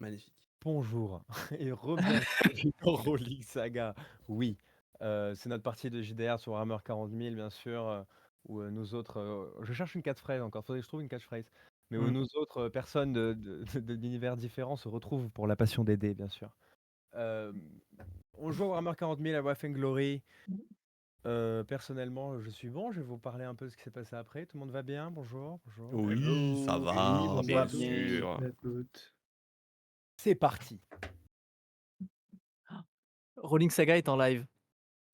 Magnifique. Bonjour et re-bienvenue dans Rolling Saga. Oui, c'est notre partie de JDR sur Warhammer 40 000 bien sûr, où, nous autres, je cherche une catchphrase encore, faudrait que je trouve une catchphrase. Mais où Mmh. nous autres, personnes d'univers différents se retrouvent pour la passion des dés, bien sûr. Hem, on joue à Warhammer 40 000 à Glory. Personnellement, je suis bon, je vais vous parler un peu de ce qui s'est passé après. Tout le monde va bien? Bonjour, bonjour. Oui, ça Hello, Oui, va, bonjour à bien tous sûr. et à toutes. C'est parti! Rolling Saga est en live.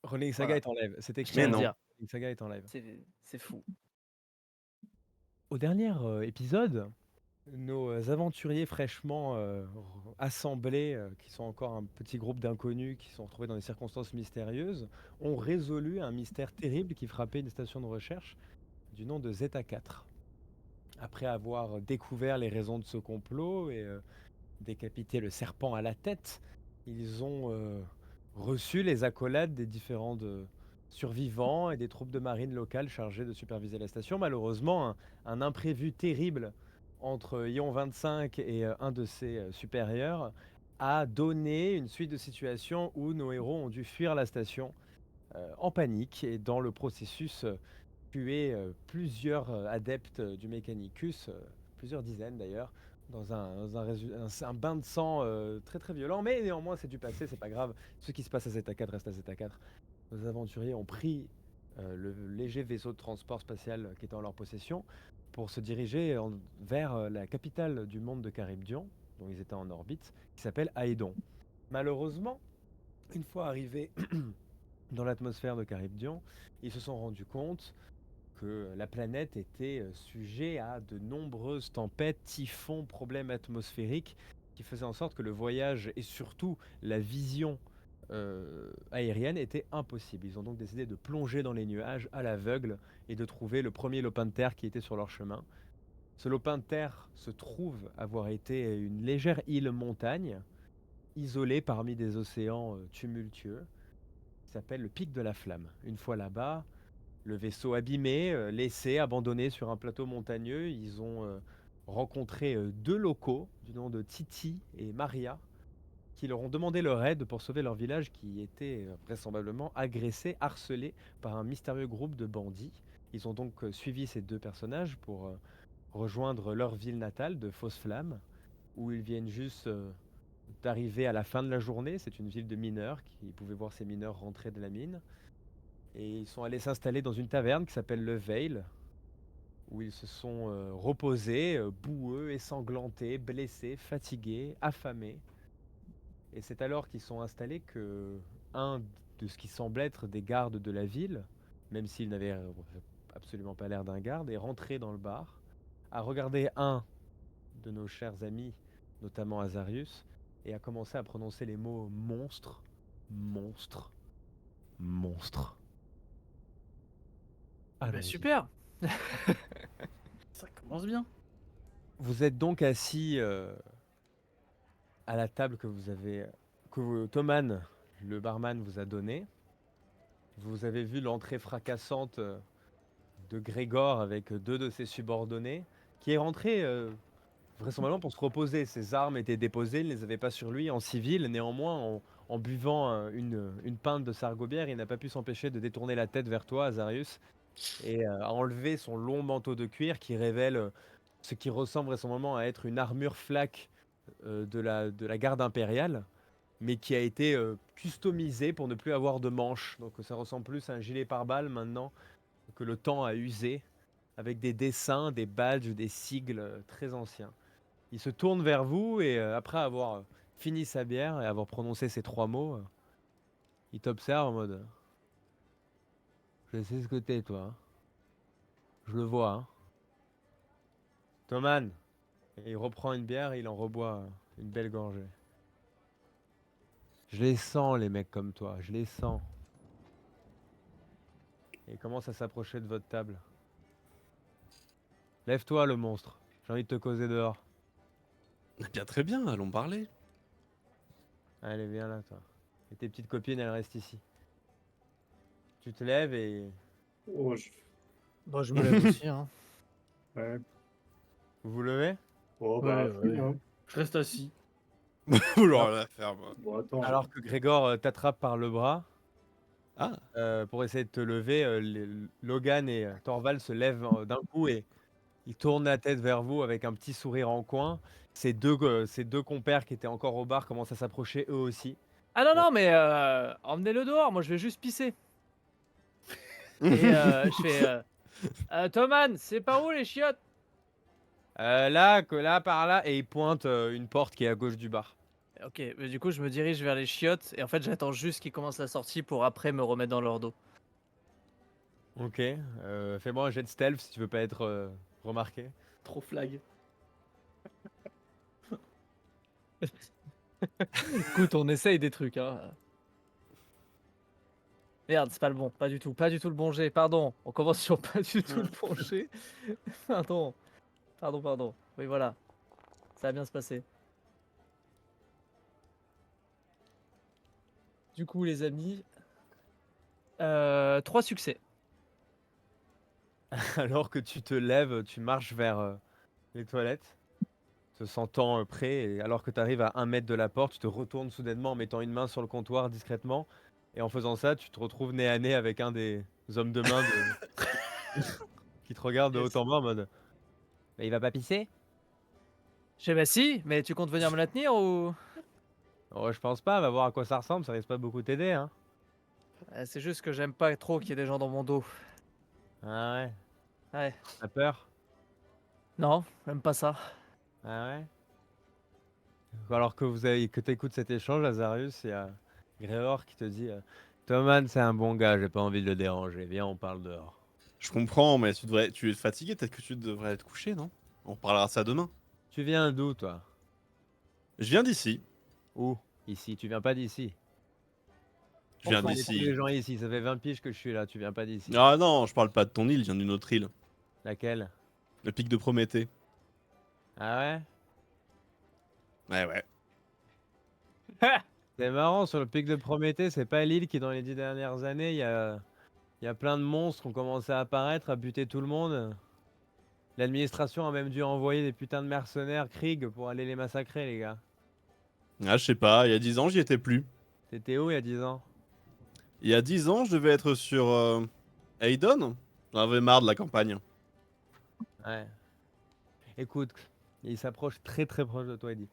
Rolling Saga Voilà, est en live, c'est je tiens écrit à Mais le en non. dire. Rolling Saga est en live. C'est fou. Au dernier, épisode, nos, aventuriers fraîchement, assemblés, qui sont encore un petit groupe d'inconnus qui sont retrouvés dans des circonstances mystérieuses, ont résolu un mystère terrible qui frappait une station de recherche du nom de Zeta 4. Après avoir découvert les raisons de ce complot et décapité le serpent à la tête, ils ont reçu les accolades des différents survivants et des troupes de marine locales chargées de superviser la station. Malheureusement, un imprévu terrible entre Ion 25 et un de ses supérieurs a donné une suite de situations où nos héros ont dû fuir la station en panique et dans le processus tuer plusieurs adeptes du Mechanicus, plusieurs dizaines d'ailleurs, dans un bain de sang très très violent, mais néanmoins c'est du passé, c'est pas grave. Ce qui se passe à Zeta 4 reste à Zeta 4. Nos aventuriers ont pris le léger vaisseau de transport spatial qui était en leur possession pour se diriger vers la capitale du monde de Charybdion, dont ils étaient en orbite, qui s'appelle Aédon. Malheureusement, une fois arrivés dans l'atmosphère de Charybdion, ils se sont rendus compte que la planète était sujet à de nombreuses tempêtes, typhons, problèmes atmosphériques qui faisaient en sorte que le voyage et surtout la vision aérienne était impossible. Ils ont donc décidé de plonger dans les nuages à l'aveugle et de trouver le premier lopin de terre qui était sur leur chemin. Ce lopin de terre se trouve avoir été une légère île montagne, isolée parmi des océans tumultueux, qui s'appelle le Pic de la Flamme. Une fois là-bas, le vaisseau abîmé, laissé, abandonné sur un plateau montagneux, ils ont rencontré deux locaux du nom de Titi et Maria, qui leur ont demandé leur aide pour sauver leur village qui était vraisemblablement agressé, harcelé par un mystérieux groupe de bandits. Ils ont donc suivi ces deux personnages pour rejoindre leur ville natale de Fausse Flamme, où ils viennent juste d'arriver à la fin de la journée. C'est une ville de mineurs, qui pouvaient voir ces mineurs rentrer de la mine. Et ils sont allés s'installer dans une taverne qui s'appelle Le Veil, où ils se sont reposés, boueux, ensanglantés, blessés, fatigués, affamés. Et c'est alors qu'ils sont installés que un de ce qui semble être des gardes de la ville, même s'il n'avait absolument pas l'air d'un garde, est rentré dans le bar, a regardé un de nos chers amis, notamment Azarius, et a commencé à prononcer les mots monstre, monstre, monstre. Bah Allons-y. super. Ça commence bien. Vous êtes donc assis à la table que Thoman, le barman, vous a donnée. Vous avez vu l'entrée fracassante de Grégor avec deux de ses subordonnés, qui est rentré vraisemblablement pour se reposer. Ses armes étaient déposées, il ne les avait pas sur lui en civil. Néanmoins, en buvant une pinte de sargobière, il n'a pas pu s'empêcher de détourner la tête vers toi, Azarius, et a enlevé son long manteau de cuir qui révèle ce qui ressemble vraisemblablement à être une armure flaque de la garde impériale, mais qui a été customisé pour ne plus avoir de manches. Donc ça ressemble plus à un gilet pare-balles maintenant que le temps a usé, avec des dessins, des badges, des sigles très anciens. Il se tourne vers vous et après avoir fini sa bière et avoir prononcé ces trois mots, il t'observe en mode je sais ce que t'es, toi. Hein. Je le vois. Hein. Thoman. Et il reprend une bière et il en reboit une belle gorgée. Je les sens, les mecs comme toi. Je les sens. Et il commence à s'approcher de votre table. Lève-toi, le monstre. J'ai envie de te causer dehors. Eh bien, très bien, allons parler. Allez, viens là, toi. Et tes petites copines, elles restent ici. Tu te lèves et Oh, Bah je me lève aussi, hein. ouais. vous vous levez. Oh, Ouais, bah, ouais. hein. Je reste assis. Vouloir la faire, moi. Bon, attends. Alors que Grégor t'attrape par le bras Ah, pour essayer de te lever, Logan et Thorvald se lèvent d'un coup et ils tournent la tête vers vous avec un petit sourire en coin. Ces deux compères qui étaient encore au bar commencent à s'approcher eux aussi. Ah non, non, mais emmenez-le dehors, moi je vais juste pisser. Et je fais Thoman, c'est par où les chiottes? Là, par là, et ils pointent une porte qui est à gauche du bar. Ok, mais du coup je me dirige vers les chiottes et en fait j'attends juste qu'ils commencent la sortie pour après me remettre dans leur dos. Ok, fais-moi un jet de stealth si tu veux pas être remarqué. Trop flag. Écoute, on essaye des trucs, hein. Merde, c'est pas le bon, pas du tout le bon jet, pardon. On commence sur pas du tout le bon jet. Pardon. Oui, voilà. Ça va bien se passer. Du coup, les amis, 3 succès. Alors que tu te lèves, tu marches vers les toilettes, te sentant prêt, et alors que tu arrives à 1 mètre de la porte, tu te retournes soudainement en mettant une main sur le comptoir discrètement, et en faisant ça, tu te retrouves nez à nez avec un des hommes de main qui te regarde de haut en bas en mode « Mais il va pas pisser ?» Je fais bah si, mais tu comptes venir me la tenir ou... Oh, je pense pas, va voir à quoi ça ressemble, ça risque pas de beaucoup t'aider, hein. C'est juste que j'aime pas trop qu'il y ait des gens dans mon dos. Ah ouais, Ouais. t'as peur? Non, j'aime pas ça. Ah ouais? Alors que t'écoutes cet échange, Lazarus, il y a Gréor qui te dit Thoman, c'est un bon gars, j'ai pas envie de le déranger, viens, on parle dehors. je comprends, mais tu es fatigué, peut-être que tu devrais être couché, non? On reparlera de ça demain. Tu viens d'où, toi? Je viens d'ici. Où? Ici, tu viens pas d'ici. Je viens On connaît tous d'ici. les gens ici, ça fait 20 piges que je suis là, tu viens pas d'ici. Ah non, je parle pas de ton île, je viens d'une autre île. Laquelle? Le pic de Prométhée. Ah ouais? Ouais. C'est marrant, sur le pic de Prométhée, c'est pas l'île qui, dans les 10 dernières années, il y a plein de monstres qui ont commencé à apparaître, à buter tout le monde. L'administration a même dû envoyer des putains de mercenaires Krieg pour aller les massacrer, les gars. Ah, je sais pas, il y a 10 ans, j'y étais plus. T'étais où il y a 10 ans? Il y a 10 ans, je devais être sur Aidon. J'en avais marre de la campagne. Ouais. Écoute, il s'approche très très proche de toi et dit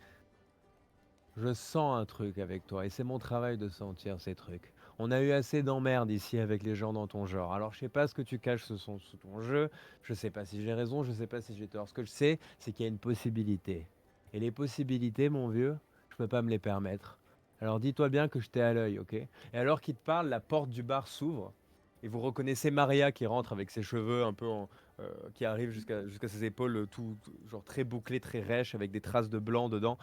je sens un truc avec toi et c'est mon travail de sentir ces trucs. On a eu assez d'emmerdes ici avec les gens dans ton genre. Alors je sais pas ce que tu caches sous ton jeu, je sais pas si j'ai raison, je sais pas si j'ai tort. Ce que je sais, c'est qu'il y a une possibilité. Et les possibilités, mon vieux, je peux pas me les permettre. Alors dis-toi bien que je t'ai à l'œil, ok? Et alors qu'il te parle, la porte du bar s'ouvre et vous reconnaissez Maria qui rentre avec ses cheveux un peu qui arrivent jusqu'à ses épaules, genre très bouclés, très rêches, avec des traces de blanc dedans.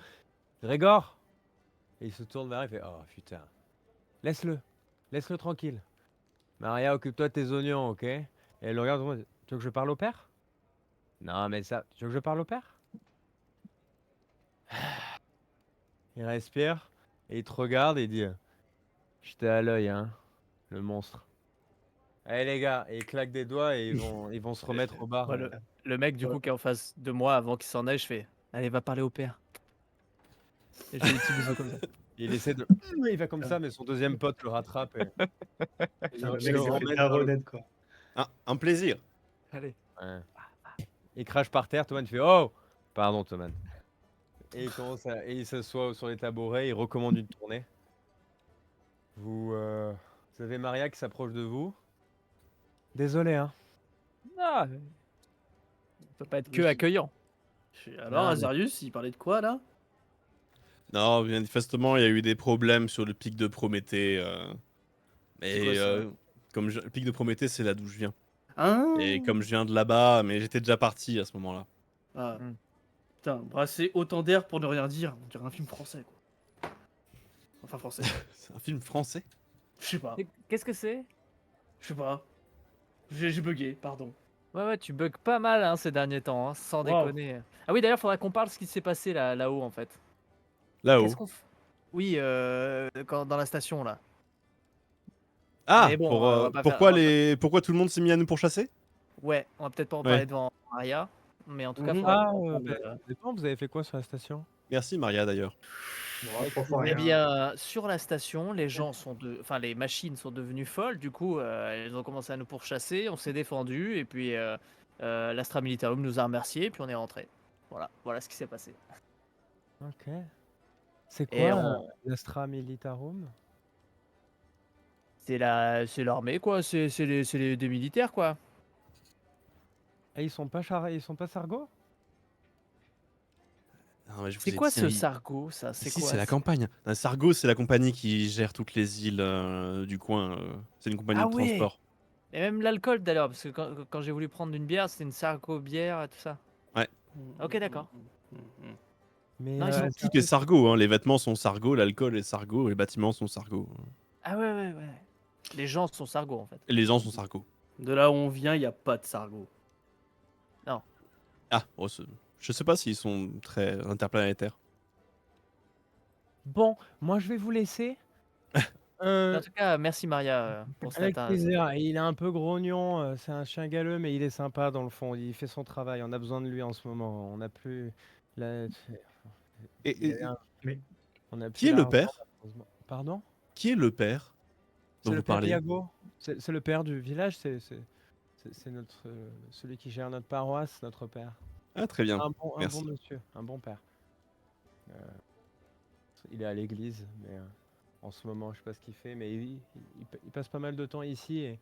Grégor! Et il se tourne vers elle et fait oh putain, laisse-le tranquille. Maria, occupe-toi de tes oignons, ok? Et elle le regarde, tu veux que je parle au père? Non, mais ça, tu veux que je parle au père? Il respire et il te regarde et il dit j'étais à l'œil, hein, le monstre. Allez les gars, et il claque des doigts et ils vont se remettre au bar. Moi, le mec du coup qui est en face de moi avant qu'il s'en aille, je fais allez, va parler au père. Et je fais des petits bisous comme ça. Il essaie de. Il va comme ça, mais son deuxième pote le rattrape. Et... Le mec se s'est fait remettre ta dans le- renette, quoi. Un plaisir. Allez. Ouais. Il crache par terre, Thomas fait oh! Pardon, Thomas. Et il s'assoit sur les tabourets, il recommande une tournée. Vous avez Maria qui s'approche de vous. Désolé, hein. Ah, on peut pas être que Oui. accueillant. Alors, Non, mais- Azarius, il parlait de quoi là? Non, manifestement, il y a eu des problèmes sur le pic de Prométhée. C'est quoi Et ça? le pic de Prométhée, c'est là d'où je viens. Hein? Et comme je viens de là-bas, mais j'étais déjà parti à ce moment-là. Ah. Hmm. Putain, brasser autant d'air pour ne rien dire. On dirait un film français quoi. Enfin français. C'est un film français? Je sais pas. Qu'est-ce que c'est? Je sais pas. J'ai bugué, pardon. Ouais, tu bugs pas mal hein, ces derniers temps, hein, sans Wow. déconner. Ah oui, d'ailleurs, faudrait qu'on parle de ce qui s'est passé là-haut en fait. Là-haut. Qu'est-ce qu'on fait? Oui, dans la station là. Ah, Mais bon, pour, on va pas pourquoi, faire- pourquoi tout le monde s'est mis à nous pourchasser? Ouais, on va peut-être pas en Ouais. parler devant Maria, mais en tout cas, Mhm. faudra Ah, qu'on en parle, ça dépend, vous avez fait quoi sur la station? Merci Maria d'ailleurs. Bon, trop fort, Eh rien. bien, sur la station, enfin, les machines sont devenues folles. Du coup, elles ont commencé à nous pourchasser. On s'est défendu et puis l'Astra Militarum nous a remerciés et puis on est rentré. Voilà ce qui s'est passé. Ok. C'est Et quoi l'Astra Militarum? c'est l'armée quoi. Des militaires quoi. Ah, ils sont pas Sargo? Non, mais je vous C'est ai quoi dit, hein, ce Sargo ça? C'est Ici, quoi? c'est la campagne. Un Sargo, c'est la compagnie qui gère toutes les îles du coin. C'est une compagnie Ah de ouais. transport. Et même l'alcool d'ailleurs, parce que quand j'ai voulu prendre une bière, c'était une Sargo bière et tout ça. Ok, d'accord. Mais Non, ils sont Tout est Sargo. Hein. Les vêtements sont Sargo, l'alcool est Sargo, les bâtiments sont Sargo. Ah ouais. Les gens sont Sargo en fait. Et les gens sont Sargo. De là où on vient, il n'y a pas de Sargo. Ah, je sais pas s'ils sont très interplanétaires. bon, moi je vais vous laisser. En tout cas, merci Maria pour Avec cette. plaisir. Il est un peu grognon, c'est un chien galeux, mais il est sympa dans le fond. Il fait son travail. On a besoin de lui en ce moment. On n'a plus. Il y a un- Mais On a Qui plus est le l'argent, père malheureusement. Pardon? Qui est le père C'est dont le vous père parliez? Iago. C'est le père du village. C'est notre celui qui gère notre paroisse, notre père. Ah, très bien. Un bon Merci. monsieur, un bon père. Euh, il est à l'église, mais en ce moment, je sais pas ce qu'il fait, mais il passe pas mal de temps ici. Et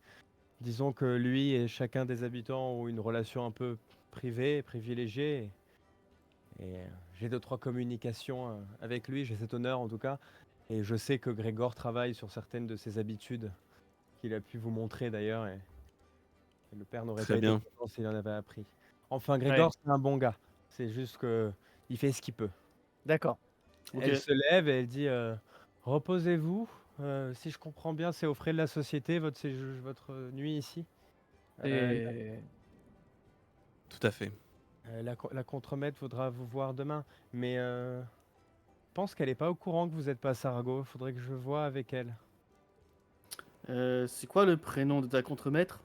disons que lui et chacun des habitants ont une relation un peu privée, privilégiée. Et j'ai 2-3 communications avec lui, j'ai cet honneur en tout cas. Et je sais que Grégor travaille sur certaines de ses habitudes qu'il a pu vous montrer d'ailleurs. Et le père n'aurait Très pas été bien. content s'il en avait appris. Enfin, Grégor, c'est un bon gars. C'est juste que il fait ce qu'il peut. D'accord. Ok. Elle se lève et elle dit reposez-vous. Si je comprends bien, c'est aux frais de la société votre nuit ici. Et... Tout à fait. La contremaître voudra vous voir demain, mais je pense qu'elle n'est pas au courant que vous n'êtes pas à Sarago. Il faudrait que je voie avec elle. C'est quoi le prénom de ta contremaître?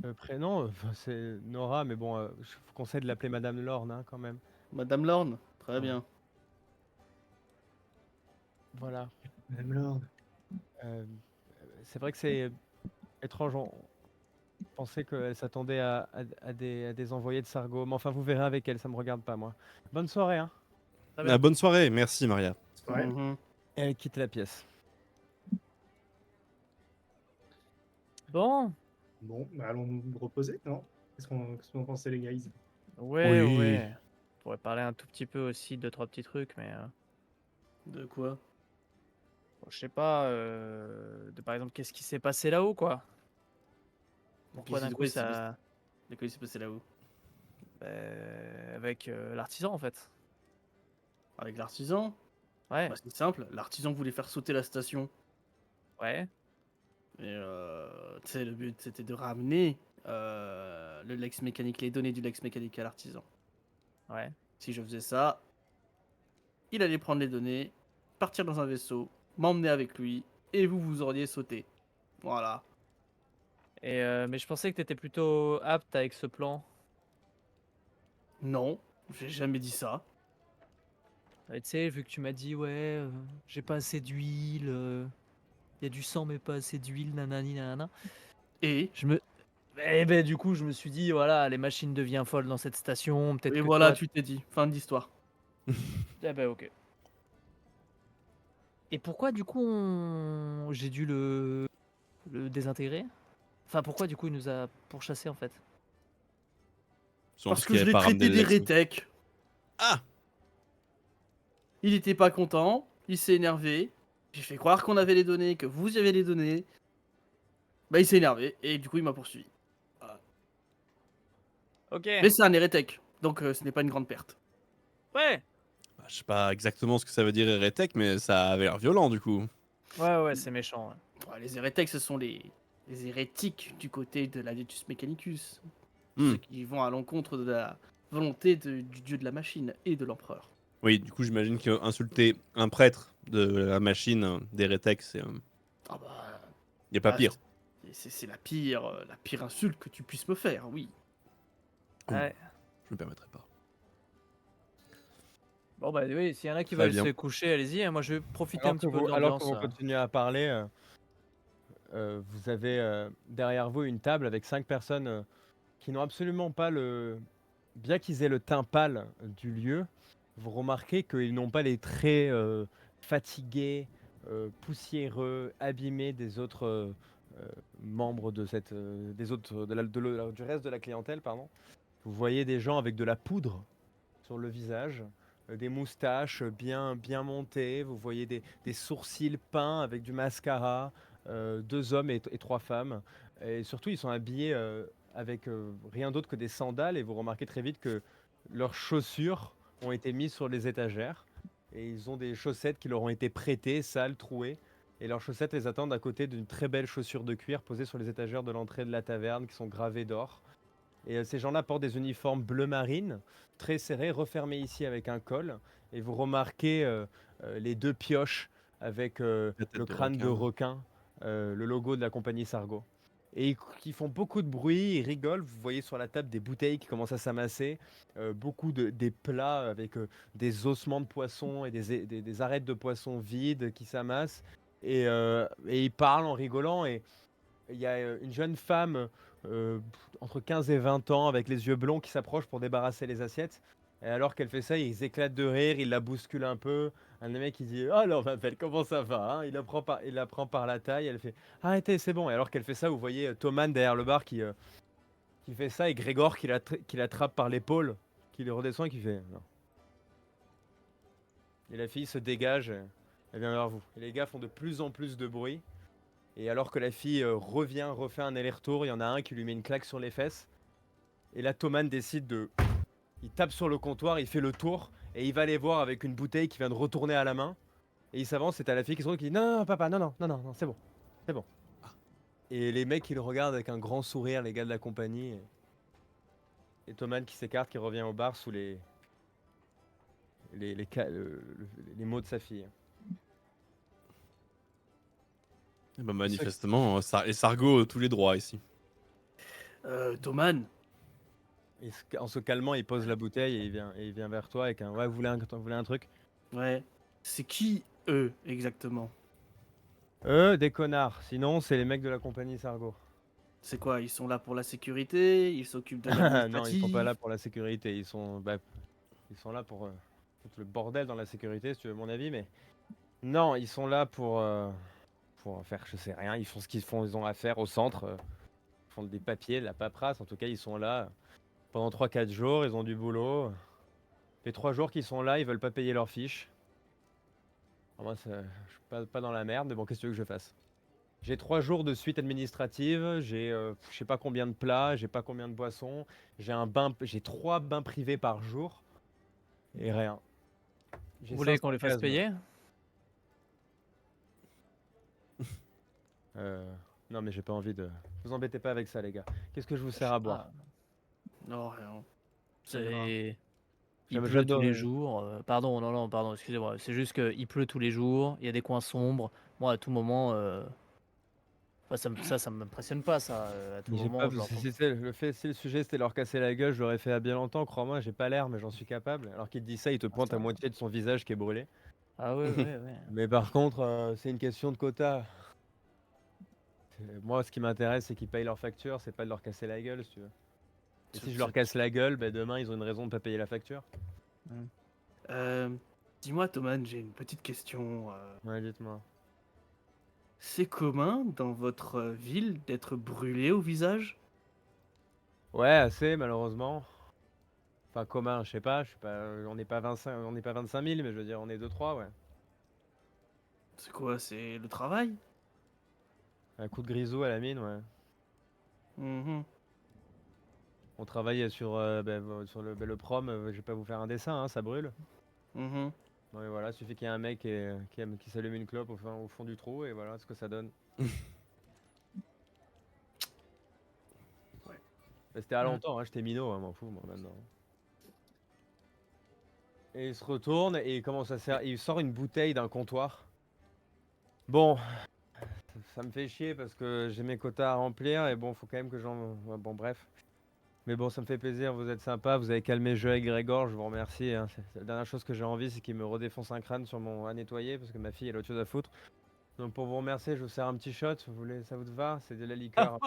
Le prénom, c'est Nora, mais bon, je vous conseille de l'appeler Madame Lorne hein, quand même. Madame Lorne? Très Ouais. bien. Voilà. Madame Lord. C'est vrai que c'est étrange. On pensait qu'elle s'attendait à des envoyés de Sargo. Mais enfin, vous verrez avec elle, ça me regarde pas, moi. Bonne soirée, hein. Très bien. Bonne soirée. Merci, Maria. Ouais. Mhm. Et elle quitte la pièce. Bon, Bon, bah allons nous reposer, non? Qu'est-ce que vous en pensez, les guys? ouais. Oui. On pourrait parler un tout petit peu aussi de 2-3 petits trucs, mais De quoi? bon, je sais pas. Par exemple, qu'est-ce qui s'est passé là-haut, quoi? Pourquoi d'un coup ça. De quoi il s'est passé là-haut? Avec l'artisan en fait. Avec l'artisan? Ouais, Bah, c'est simple, l'artisan voulait faire sauter la station. ouais. Et tu sais, le but c'était de ramener le Lex mécanique, les données du Lex mécanique à l'artisan. Ouais. Si je faisais ça, il allait prendre les données, partir dans un vaisseau, m'emmener avec lui, et vous auriez sauté. Voilà. Et mais je pensais que t'étais plutôt apte avec ce plan. Non, j'ai jamais dit ça. Tu sais, vu que tu m'as dit ouais, j'ai pas assez d'huile, y a du sang mais pas assez d'huile, nanani nanana. Et Du coup, je me suis dit voilà, les machines deviennent folles dans cette station, peut-être Et que voilà, toi. tu t'es dit. Fin de l'histoire. Ah bah ok. Et pourquoi du coup j'ai dû le désintégrer? Enfin, pourquoi du coup il nous a pourchassés en fait? Parce que je l'ai traité d'hérétèque. Ah. Il était pas content, il s'est énervé. J'ai fait croire qu'on avait les données, que vous y avez les données. Bah il s'est énervé et du coup il m'a poursuivi. Ok. Mais c'est un hérétèque, donc ce n'est pas une grande perte. Ouais. Bah, je sais pas exactement ce que ça veut dire hérétèque, mais ça avait l'air violent du coup. Ouais, c'est méchant. Ouais. Ouais, les hérétèques, ce sont les hérétiques du côté de l'Adeptus Mechanicus. Hmm. Ceux qui vont à l'encontre de la volonté du dieu de la machine et de l'empereur. Oui, du coup, j'imagine qu'insulter un prêtre de la machine d'hérétèque, c'est. Ah bah, Y a pas ah, pire. c'est la pire insulte que tu puisses me faire, oui. Oh, Ouais. Je me permettrai pas. Bon, bah oui, s'il y en a qui Très veulent bien. se coucher, allez-y, hein. Moi, je vais profiter un petit peu de Alors que l'ambiance. vous continuez à parler, vous avez derrière vous une table avec 5 personnes qui n'ont absolument pas le... Bien qu'ils aient le teint pâle du lieu, vous remarquez qu'ils n'ont pas les traits fatigués, poussiéreux, abîmés des autres membres de cette, des autres, du reste de la clientèle, pardon. Vous voyez des gens avec de la poudre sur le visage, des moustaches bien montées, vous voyez des sourcils peints avec du mascara, 2 hommes et 3 femmes. Et surtout, ils sont habillés avec rien d'autre que des sandales et vous remarquez très vite que leurs chaussures ont été mises sur les étagères et ils ont des chaussettes qui leur ont été prêtées, sales, trouées. Et leurs chaussettes les attendent à côté d'une très belle chaussure de cuir posée sur les étagères de l'entrée de la taverne qui sont gravées d'or. Et ces gens-là portent des uniformes bleu marine, très serrés, refermés ici avec un col. Et vous remarquez les 2 pioches avec La tête le de crâne de requin. requin, le logo de la compagnie Sargo. Et qui font beaucoup de bruit, ils rigolent. Vous voyez sur la table des bouteilles qui commencent à s'amasser, beaucoup des plats avec des ossements de poisson et des arêtes de poisson vides qui s'amassent. Et ils parlent en rigolant. Et il y a une jeune femme entre 15 et 20 ans avec les yeux blonds qui s'approche pour débarrasser les assiettes. Et alors qu'elle fait ça, ils éclatent de rire, ils la bousculent un peu. Un des mecs qui dit «Oh alors ma belle, comment ça va hein?» Il la prend par la taille, elle fait «Arrêtez, c'est bon». Et alors qu'elle fait ça, vous voyez Thoman derrière le bar qui fait ça et Grégor qui l'attrape par l'épaule, qui le redescend et qui fait «Non». Et la fille se dégage, elle vient vers vous. Et les gars font de plus en plus de bruit. Et alors que la fille refait un aller-retour, il y en a un qui lui met une claque sur les fesses. Et là, Thoman décide de... Il tape sur le comptoir, il fait le tour, et il va les voir avec une bouteille qui vient de retourner à la main. Et il s'avance, c'est à la fille qui se retourne, qui dit non, non, papa, non, c'est bon, c'est bon. Et les mecs, ils le regardent avec un grand sourire, les gars de la compagnie. Et Thoman qui s'écarte, qui revient au bar sous les mots de sa fille. Eh ben, manifestement, les Sargo tous les droits ici. Thoman, En se calmant, il pose la bouteille et il vient vers toi avec un ouais, vous voulez un truc? ouais. C'est qui eux exactement? Des connards. Sinon, c'est les mecs de la compagnie Sargo. C'est quoi? Ils sont là pour la sécurité? Ils s'occupent de Non, ils sont pas là l'administratif? pour la sécurité. Ils sont là pour foutre le bordel dans la sécurité, si tu veux mon avis. Mais non, ils sont là pour faire, je sais rien. Ils font ce ils ont à faire au centre. Ils font des papiers, de la paperasse. En tout cas, ils sont là pendant 3-4 jours. Ils ont du boulot. Les 3 jours qu'ils sont là, ils veulent pas payer leurs fiches. Alors moi, je suis pas dans la merde, mais bon, qu'est-ce que tu veux que je fasse? J'ai 3 jours de suite administrative, j'ai je sais pas combien de plats, j'ai pas combien de boissons, j'ai 3 bains privés par jour et rien. Vous J'ai voulez 500 qu'on les fasse casmes. payer? Non mais j'ai pas envie de... Vous embêtez pas avec ça les gars. Qu'est-ce que je vous sers à boire? Ah, Non, rien. Ça ira. c'est... Il J'aime- pleut tous les j'adore- jours. Pardon, non, pardon, excusez-moi. C'est juste qu'il pleut tous les jours, il y a des coins sombres. Moi, à tout moment, enfin, ça m'impressionne pas, ça. À tout Mais j'ai pas... moment, je l'entends. Si le sujet c'était leur casser la gueule, je l'aurais fait à bien longtemps, crois-moi, j'ai pas l'air mais j'en suis capable. Alors qu'il te dit ça, il te pointe à ça. moitié de son visage qui est brûlé. Ah ouais, ouais, ouais. Mais par contre, c'est une question de quota. Moi, ce qui m'intéresse, c'est qu'ils payent leurs factures, c'est pas de leur casser la gueule, si tu veux. Et si je leur casse la gueule, ben demain, ils ont une raison de pas payer la facture. Euh, Dis-moi, Thoman, j'ai une petite question. Ouais, dites-moi. C'est commun dans votre ville d'être brûlé au visage? Ouais, assez, malheureusement. Enfin, commun, je sais pas, on n'est pas 25 000, mais je veux dire, on est 2-3, ouais. C'est quoi? C'est le travail? Un coup de grisou à la mine, ouais. Mhm. On travaille sur le prom, je vais pas vous faire un dessin, hein, ça brûle. Mhm. Ouais, voilà, suffit qu'il y ait un mec qui s'allume une clope au fond du trou, et voilà ce que ça donne. Ouais. Mais c'était à longtemps, hein, j'étais minot, hein, m'en fous, moi, maintenant. Et il se retourne et il commence à il sort une bouteille d'un comptoir. Bon, ça me fait chier parce que j'ai mes quotas à remplir et bon, faut quand même que j'en... ouais, bon, bref. Mais bon, ça me fait plaisir, vous êtes sympa, vous avez calmé le jeu avec Grégor, je vous remercie. Hein. C'est la dernière chose que j'ai envie, c'est qu'il me redéfonce un crâne sur mon à nettoyer parce que ma fille elle a autre chose à foutre. Donc pour vous remercier, je vous sers un petit shot. Vous voulez, ça vous va? C'est de la liqueur.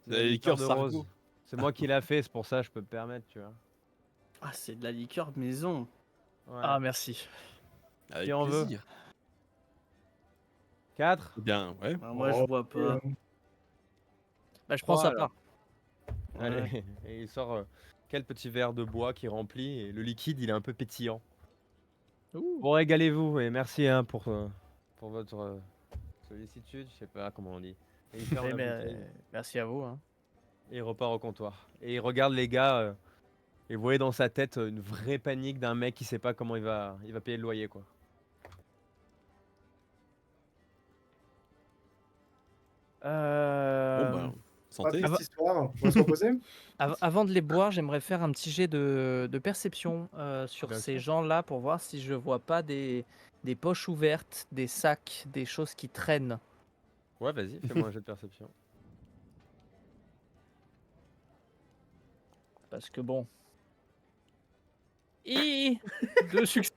C'est de La liqueur de Sargo. rose. C'est moi qui l'a fait, c'est pour ça que je peux me permettre, tu vois. Ah, c'est de la liqueur maison. Ouais. Ah, merci. Avec Qui en veut plaisir. 4. Eh bien, ouais. Ah, moi, je vois pas. Bah, je prends ça alors. part. Allez, et il sort quel petit verre de bois qui remplit et le liquide il est un peu pétillant. Bon, régalez-vous et merci hein, pour votre sollicitude, je sais pas comment on dit. Et il ferme Eh, la mais, bouteille merci à vous. Hein. et il repart au comptoir. Et il regarde les gars et vous voyez dans sa tête une vraie panique d'un mec qui sait pas comment il va payer le loyer quoi. Bon, Euh, bah, Pas santé. triste histoire. On va se reposer. Avant de les boire, j'aimerais faire un petit jet de perception sur Bien ces sûr. gens-là pour voir si je vois pas des poches ouvertes, des sacs, des choses qui traînent. Ouais, vas-y, fais-moi un jet de perception. Parce que bon. Deux succès.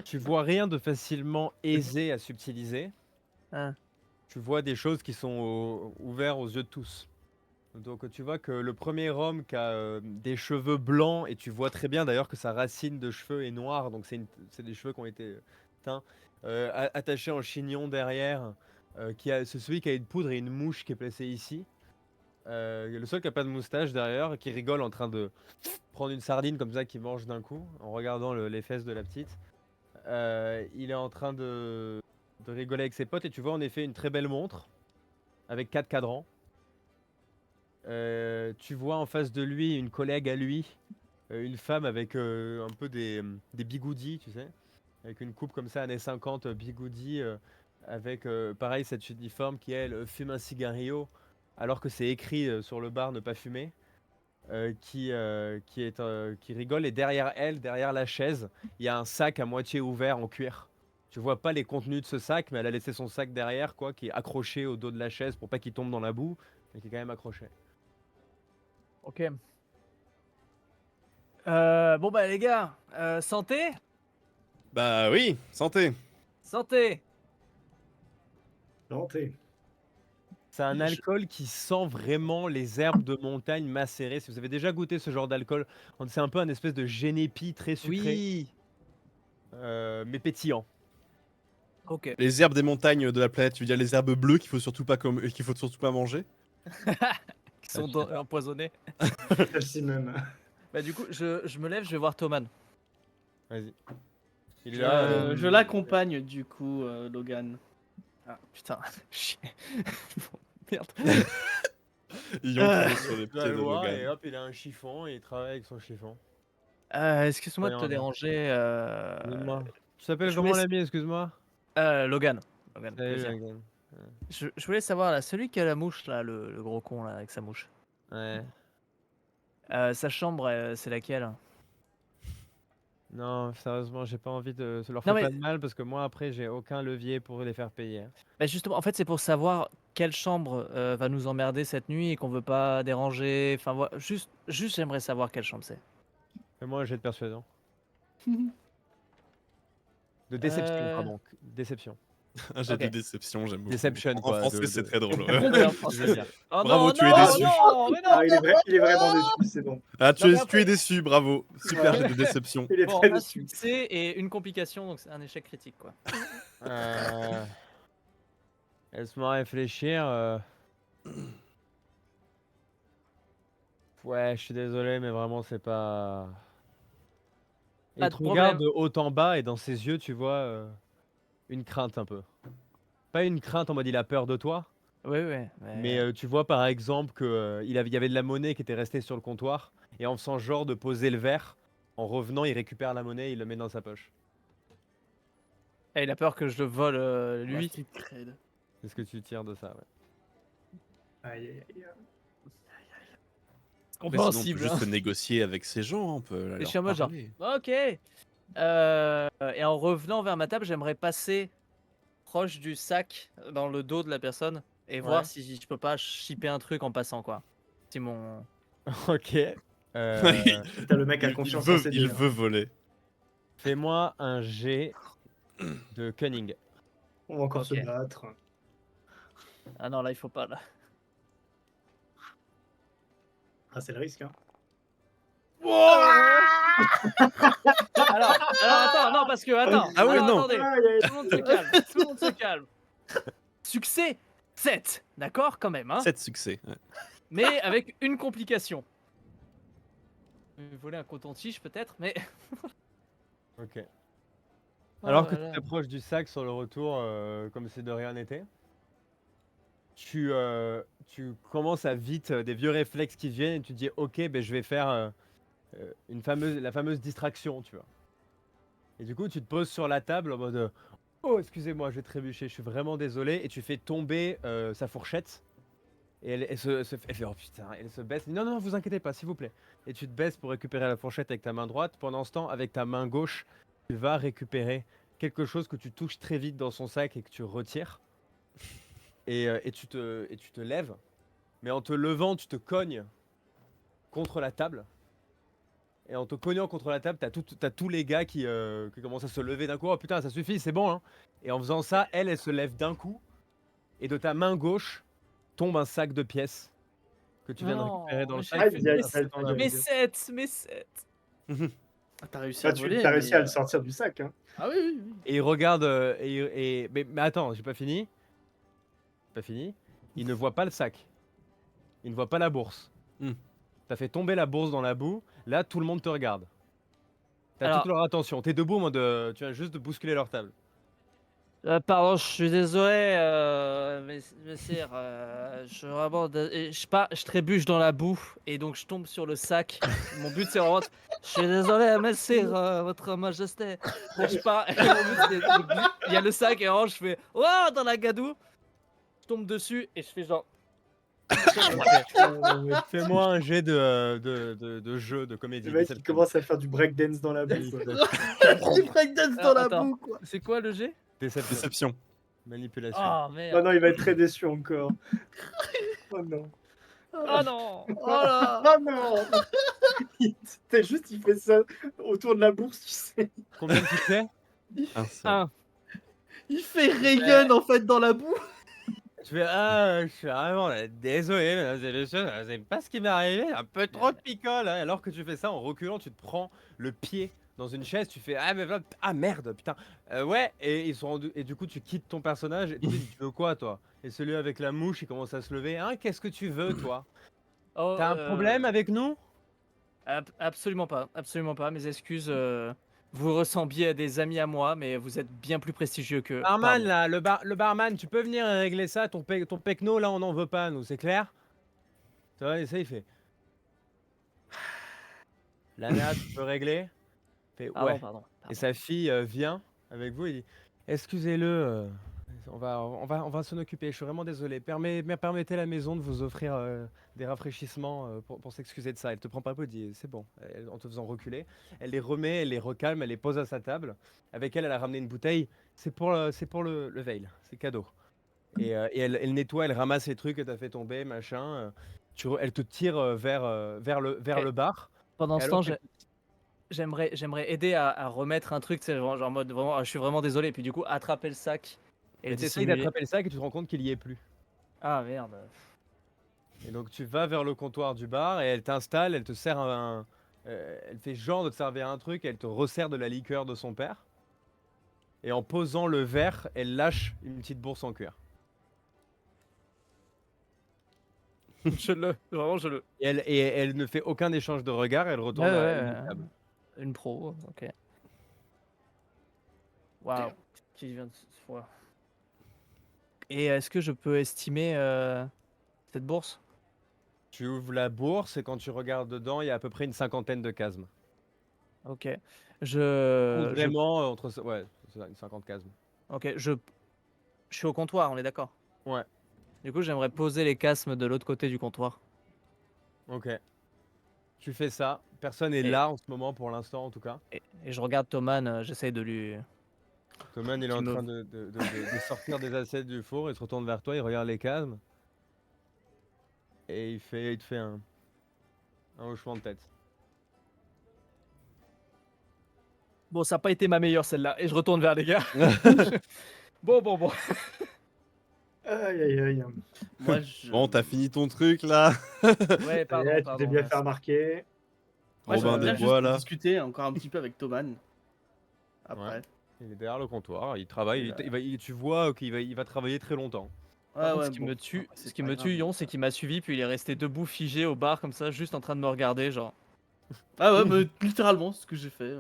Tu vois rien de facilement aisé à subtiliser. Hein. Tu vois des choses qui sont ouvertes aux yeux de tous. Donc tu vois que le premier homme qui a des cheveux blancs, et tu vois très bien d'ailleurs que sa racine de cheveux est noire, donc c'est des cheveux qui ont été teints, attachés en chignon derrière, c'est celui qui a une poudre et une mouche qui est placée ici. Le seul qui a pas de moustache derrière, qui rigole en train de prendre une sardine comme ça, qui mange d'un coup, en regardant les fesses de la petite. Il est en train de rigoler avec ses potes, et tu vois en effet une très belle montre, avec 4 cadrans. Tu vois en face de lui une collègue à lui, une femme avec un peu des bigoudis, tu sais, avec une coupe comme ça, années 50, bigoudis, avec pareil cette uniforme qui elle fume un cigarillo, alors que c'est écrit sur le bar ne pas fumer, qui rigole, et derrière elle, derrière la chaise, il y a un sac à moitié ouvert en cuir. Tu vois pas les contenus de ce sac, mais elle a laissé son sac derrière, quoi, qui est accroché au dos de la chaise pour pas qu'il tombe dans la boue, mais qui est quand même accroché. Ok. Bon bah les gars, santé. Bah oui, santé. Santé. Planté. C'est un alcool qui sent vraiment les herbes de montagne macérées. Si vous avez déjà goûté ce genre d'alcool, c'est un peu un espèce de génépi très sucré, Oui. mais pétillant. Ok. Les herbes des montagnes de la planète, tu veux dire les herbes bleues qu'il faut surtout pas manger. Qui sont empoisonnés. Celle-ci même. Bah du coup, je me lève, je vais voir Thoman. Vas-y. Il est là. Je l'accompagne du coup, Logan. Ah putain, chier. Merde. Ils ont trouvé sur les tu vas pieds le de voir, et Logan. hop, il a un chiffon et il travaille avec son chiffon. Excuse-moi de te Voyons, déranger. Dis-moi. Tu t'appelles je comment voulais- l'ami, excuse-moi? Logan. Logan, Salut, plaisir. Logan. Je voulais savoir là, celui qui a la mouche là, le gros con là avec sa mouche. Ouais. Sa chambre, c'est laquelle? Non, sérieusement, j'ai pas envie de. Ça leur Non, fait mais- pas de mal parce que moi, après, j'ai aucun levier pour les faire payer. Hein. Bah justement, en fait, c'est pour savoir quelle chambre va nous emmerder cette nuit et qu'on veut pas déranger. Enfin, juste j'aimerais savoir quelle chambre c'est. Fais-moi un jet de persuasion. De déception, Euh, pardon. Déception. Un jet Ok. de déception, j'aime beaucoup. Deception, En quoi, français, de- c'est de- très drôle. En français. Je veux dire. Oh Bravo, non, tu es non, déçu. non, mais non. Ah, il est vraiment déçu, c'est bon. Ah, Non, mais tu après- es déçu, bravo. Super jet de déception. Il est Bon, très un déçu. succès et une complication, donc c'est un échec critique quoi. Laisse-moi réfléchir. Ouais, je suis désolé, mais vraiment, c'est pas. Pas Il de te regarde problème. de haut en bas, et dans ses yeux, tu vois une crainte un peu. Pas une crainte en mode il a peur de toi, Oui, oui. mais tu vois par exemple que il y avait de la monnaie qui était restée sur le comptoir, et en faisant genre de poser le verre, en revenant, il récupère la monnaie et il le met dans sa poche. Et il a peur que je le vole lui. Petite crède. C'est ce que tu tires de ça, ouais. Aïe, aïe, aïe. Mais sinon, on peut Compréhensible. juste hein. négocier avec ces gens, on peut Et je leur suis en mode genre, parler. ok. Et en revenant vers ma table, j'aimerais passer proche du sac dans le dos de la personne et voir Ouais. si je peux pas shipper un truc en passant quoi. Si mon Ok. T'as le mec a confiance en ses il dés. veut voler. Fais-moi un jet de cunning. On va encore se Ok. battre. Ah non, là, il faut pas, là. Ah, c'est le risque, hein. Alors, attends, non, parce que, attends. Ah ouais, alors, non. attendez. Aïe, aïe, Tout le monde se calme. Tout le monde se calme. Succès 7. D'accord, quand même, hein. 7 succès. Ouais. Mais avec une complication. Voler un coton-tige, peut-être, mais. Ok. Oh Alors que là tu là. t'approches du sac sur le retour, comme si de rien n'était, tu commences à vite des vieux réflexes qui te viennent et tu te dis ok, ben je vais faire la fameuse distraction, tu vois. Et du coup, tu te poses sur la table en mode oh, excusez-moi, je vais trébucher, je suis vraiment désolé. Et tu fais tomber sa fourchette. Et elle fait oh putain, elle se baisse. Non, non, vous inquiétez pas, s'il vous plaît. Et tu te baisses pour récupérer la fourchette avec ta main droite. Pendant ce temps, avec ta main gauche, tu vas récupérer quelque chose que tu touches très vite dans son sac et que tu retires. Et tu te lèves. Mais en te levant, tu te cognes contre la table. Et en te cognant contre la table, t'as tous les gars qui commencent à se lever d'un coup. Oh putain, ça suffit, c'est bon, hein. Et en faisant ça, elle se lève d'un coup. Et de ta main gauche tombe un sac de pièces que tu viens de récupérer dans le sac. Aïe, Tu aïe, fais aïe, passer ton aïe, aïe. Mais avis. 7, mais 7. Ah, t'as réussi Bah, à voler. t'as réussi à le mais, sortir du sac, hein. Ah oui, oui, oui. Et il regarde. Mais attends, j'ai pas fini. Pas fini. Il ne voit pas le sac. Il ne voit pas la bourse. Hmm. T'as fait tomber la bourse dans la boue. Là, tout le monde te regarde. T'as Alors- toute leur attention. T'es debout en mode. Tu viens juste de bousculer leur table. Pardon, je suis désolé, messire. Je suis vraiment. Je trébuche dans la boue et donc je tombe sur le sac. Mon but c'est vraiment. Je suis désolé, messire, votre majesté. Et je pars. Et mon but, il y a le sac et vraiment je fais. Oh, dans la gadoue. Je tombe dessus et je fais genre. Fais-moi un jet de jeu, de comédie. Le mec, il Deception. commence à faire du breakdance dans la boue, quoi. Il breakdance dans la Attends. boue, quoi. C'est quoi le G? Déception. Déception. Manipulation. Oh Non, merde. non, il va être très déçu encore. Oh non. Oh non. Oh là. Oh non. C'est juste, il fait ça autour de la bourse, tu sais. Combien de succès? Un seul. Un. Il fait Reagan en fait dans la boue. Tu fais je suis vraiment désolé, mesdames et messieurs, c'est pas ce qui m'est arrivé, un peu trop de picole. Hein. Alors que tu fais ça en reculant, tu te prends le pied dans une chaise, tu fais merde, putain. Ouais, et et du coup tu quittes ton personnage et tu dis tu veux quoi toi? Et celui avec la mouche il commence à se lever. Hein, qu'est-ce que tu veux toi? Oh, T'as un problème avec nous? Absolument pas, absolument pas. Mes excuses. Vous ressembliez à des amis à moi, mais vous êtes bien plus prestigieux que. Barman Pardon. là, le barman, tu peux venir régler ça, ton pecno là on n'en veut pas nous, c'est clair? Tu vois, et ça il fait. Lana, tu peux régler? Il fait, Pardon, ouais. pardon. Et sa fille vient avec vous et dit excusez-le, on va s'en occuper, je suis vraiment désolé. Permettez à la maison de vous offrir des rafraîchissements pour s'excuser de ça. Elle te prend pas peu, elle dit c'est bon, en te faisant reculer. Elle les remet, elle les recalme, elle les pose à sa table. Avec elle, elle a ramené une bouteille. C'est pour le veil, c'est cadeau. Et elle nettoie, elle ramasse les trucs que t'as fait tomber, machin. Elle te tire vers Ok. le bar. Pendant Et ce alors temps, j'aimerais aider à remettre un truc, tu sais, genre en mode vraiment, je suis vraiment désolé. Et puis du coup, attraper le sac et elle essaye dissimuler. d'attraper le sac et tu te rends compte qu'il y est plus. Ah merde. Et donc tu vas vers le comptoir du bar et elle t'installe, elle te sert elle fait genre de te servir un truc, elle te resserre de la liqueur de son père. Et en posant le verre, elle lâche une petite bourse en cuir. Vraiment, je le. Et elle ne fait aucun échange de regard, elle retourne Ouais, à ouais, une table. une pro, ok. Waouh. Qui vient de se voir. Et est-ce que je peux estimer cette bourse? Tu ouvres la bourse et quand tu regardes dedans, il y a à peu près une cinquantaine de casmes. Ok. Vraiment, ouais, c'est ça, une 50 casmes. Ok, je suis au comptoir, on est d'accord. Ouais, Du coup, j'aimerais poser les casmes de l'autre côté du comptoir. ok. Tu fais ça, personne est Et- là en ce moment pour l'instant en tout cas. Et je regarde Thoman, j'essaye de lui. Thomas, il est Qui en me- train de sortir des assiettes du four, il se retourne vers toi, il regarde les casmes. Et il te fait un. Un hochement de tête. Bon, ça n'a pas été ma meilleure celle-là. Et je retourne vers les gars. Bon. Aïe, aïe, aïe. Moi, je... Bon, t'as fini ton truc là. Ouais, pardon, Tu t'es bien fait remarquer. Moi, Robin j'aimerais bien des Bois juste là. discuter encore un petit peu avec Thoman. Après. Ouais. Il est derrière le comptoir, il travaille, Il a- tu vois il va travailler très longtemps. Par contre, Ouais, ce qui bon. me tue, Après, ce c'est qui pas me grave. tue, Yon, c'est qu'il m'a suivi, puis il est resté debout, figé au bar comme ça, juste en train de me regarder, genre. Ah ouais, bah, littéralement, c'est ce que j'ai fait.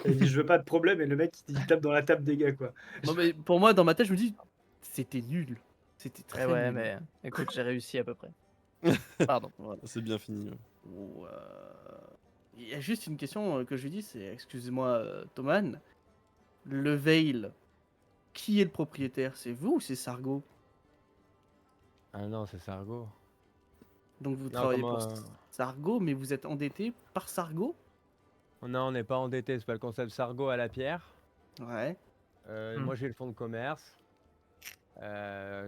Il dit je veux pas de problème et le mec il tape dans la table des gars quoi. Non, mais pour moi, dans ma tête, je me dis, c'était nul. C'était très Ouais, nul. mais écoute, j'ai réussi à peu près. Pardon. Voilà. C'est bien fini. Ouais. Ou, il y a juste une question que je lui dis, c'est, excusez-moi, Thoman, le Veil, qui est le propriétaire? C'est vous ou c'est Sargo? Ah non, c'est Sargo. Donc vous Non, travaillez pour comment, Sargo, mais vous êtes endetté par Sargo? Non, on n'est pas endetté, c'est pas le concept Sargo à la pierre. Ouais. Moi j'ai le fonds de commerce.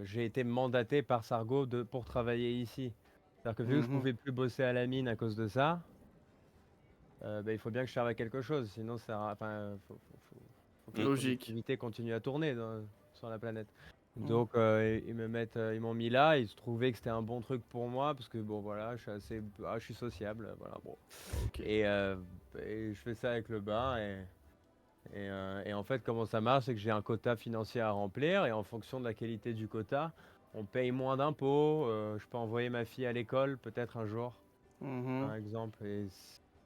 J'ai été mandaté par Sargo pour travailler ici. C'est-à-dire que vu que je Mhm. pouvais plus bosser à la mine à cause de ça, il faut bien que je serve à quelque chose, sinon faut que la Logique. productivité continue à tourner sur la planète. Mhm. Donc ils m'ont mis là, ils trouvaient que c'était un bon truc pour moi parce que bon voilà, je suis sociable, voilà bon. Ok. Et je fais ça avec le bar et en fait comment ça marche, c'est que j'ai un quota financier à remplir et en fonction de la qualité du quota, on paye moins d'impôts, je peux envoyer ma fille à l'école peut-être un jour Mhm. par exemple. Et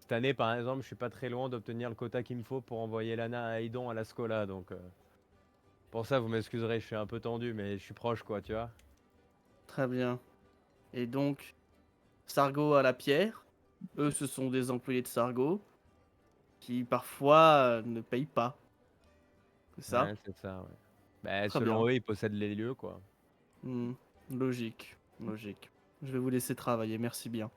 cette année par exemple, je suis pas très loin d'obtenir le quota qu'il me faut pour envoyer Lana à Aidon à la Scola donc pour ça vous m'excuserez, je suis un peu tendu mais je suis proche quoi, tu vois. Très bien. Et donc, Sargo à la pierre, eux, ce sont des employés de Sargo qui parfois ne payent pas. C'est ça? Ouais, c'est ça, ouais. Bah, Très selon bien. eux, ils possèdent les lieux, quoi. Hmm. Logique. Logique. Je vais vous laisser travailler, merci bien.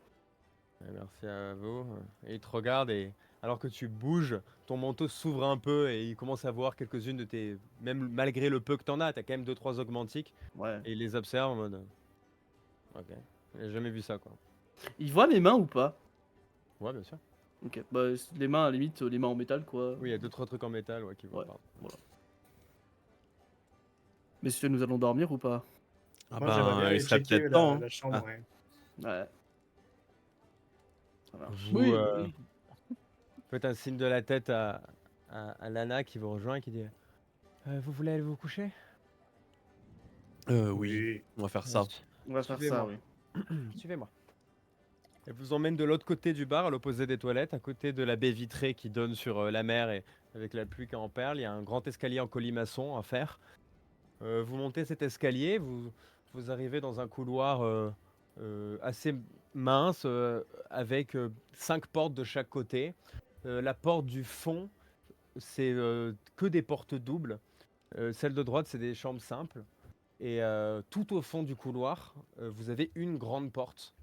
Ouais, merci à vous. Et ils te regardent et alors que tu bouges, ton manteau s'ouvre un peu et ils commencent à voir quelques-unes de tes... Même malgré le peu que t'en as, t'as quand même 2-3 augmentiques Ouais. et ils les observent en mode... Ok, j'ai jamais vu ça, quoi. Ils voient mes mains ou pas? Ouais, bien sûr. Ok. Bah, les mains, à la limite, les mains en métal, quoi. Oui, il y a 2-3 trucs en métal, ouais, qui voient, Ouais. pardon. Messieurs, nous allons dormir ou pas? Ah Moi j'aimerais bien ben, il aller serait checker peut-être temps. la Hein. chambre. Ah. Ouais. Ouais. Ça marche. Vous Oui. faites un signe de la tête à Lana qui vous rejoint et qui dit vous voulez aller vous coucher? Oui, on va faire ça. On va faire ça, Suivez-moi. oui. Suivez-moi. Elle vous emmène de l'autre côté du bar, à l'opposé des toilettes, à côté de la baie vitrée qui donne sur la mer et avec la pluie qui en perle. Il y a un grand escalier en colimaçon à faire. Vous montez cet escalier, vous arrivez dans un couloir assez mince avec 5 portes de chaque côté. La porte du fond, c'est que des portes doubles. Celle de droite, c'est des chambres simples. Et tout au fond du couloir, vous avez une grande porte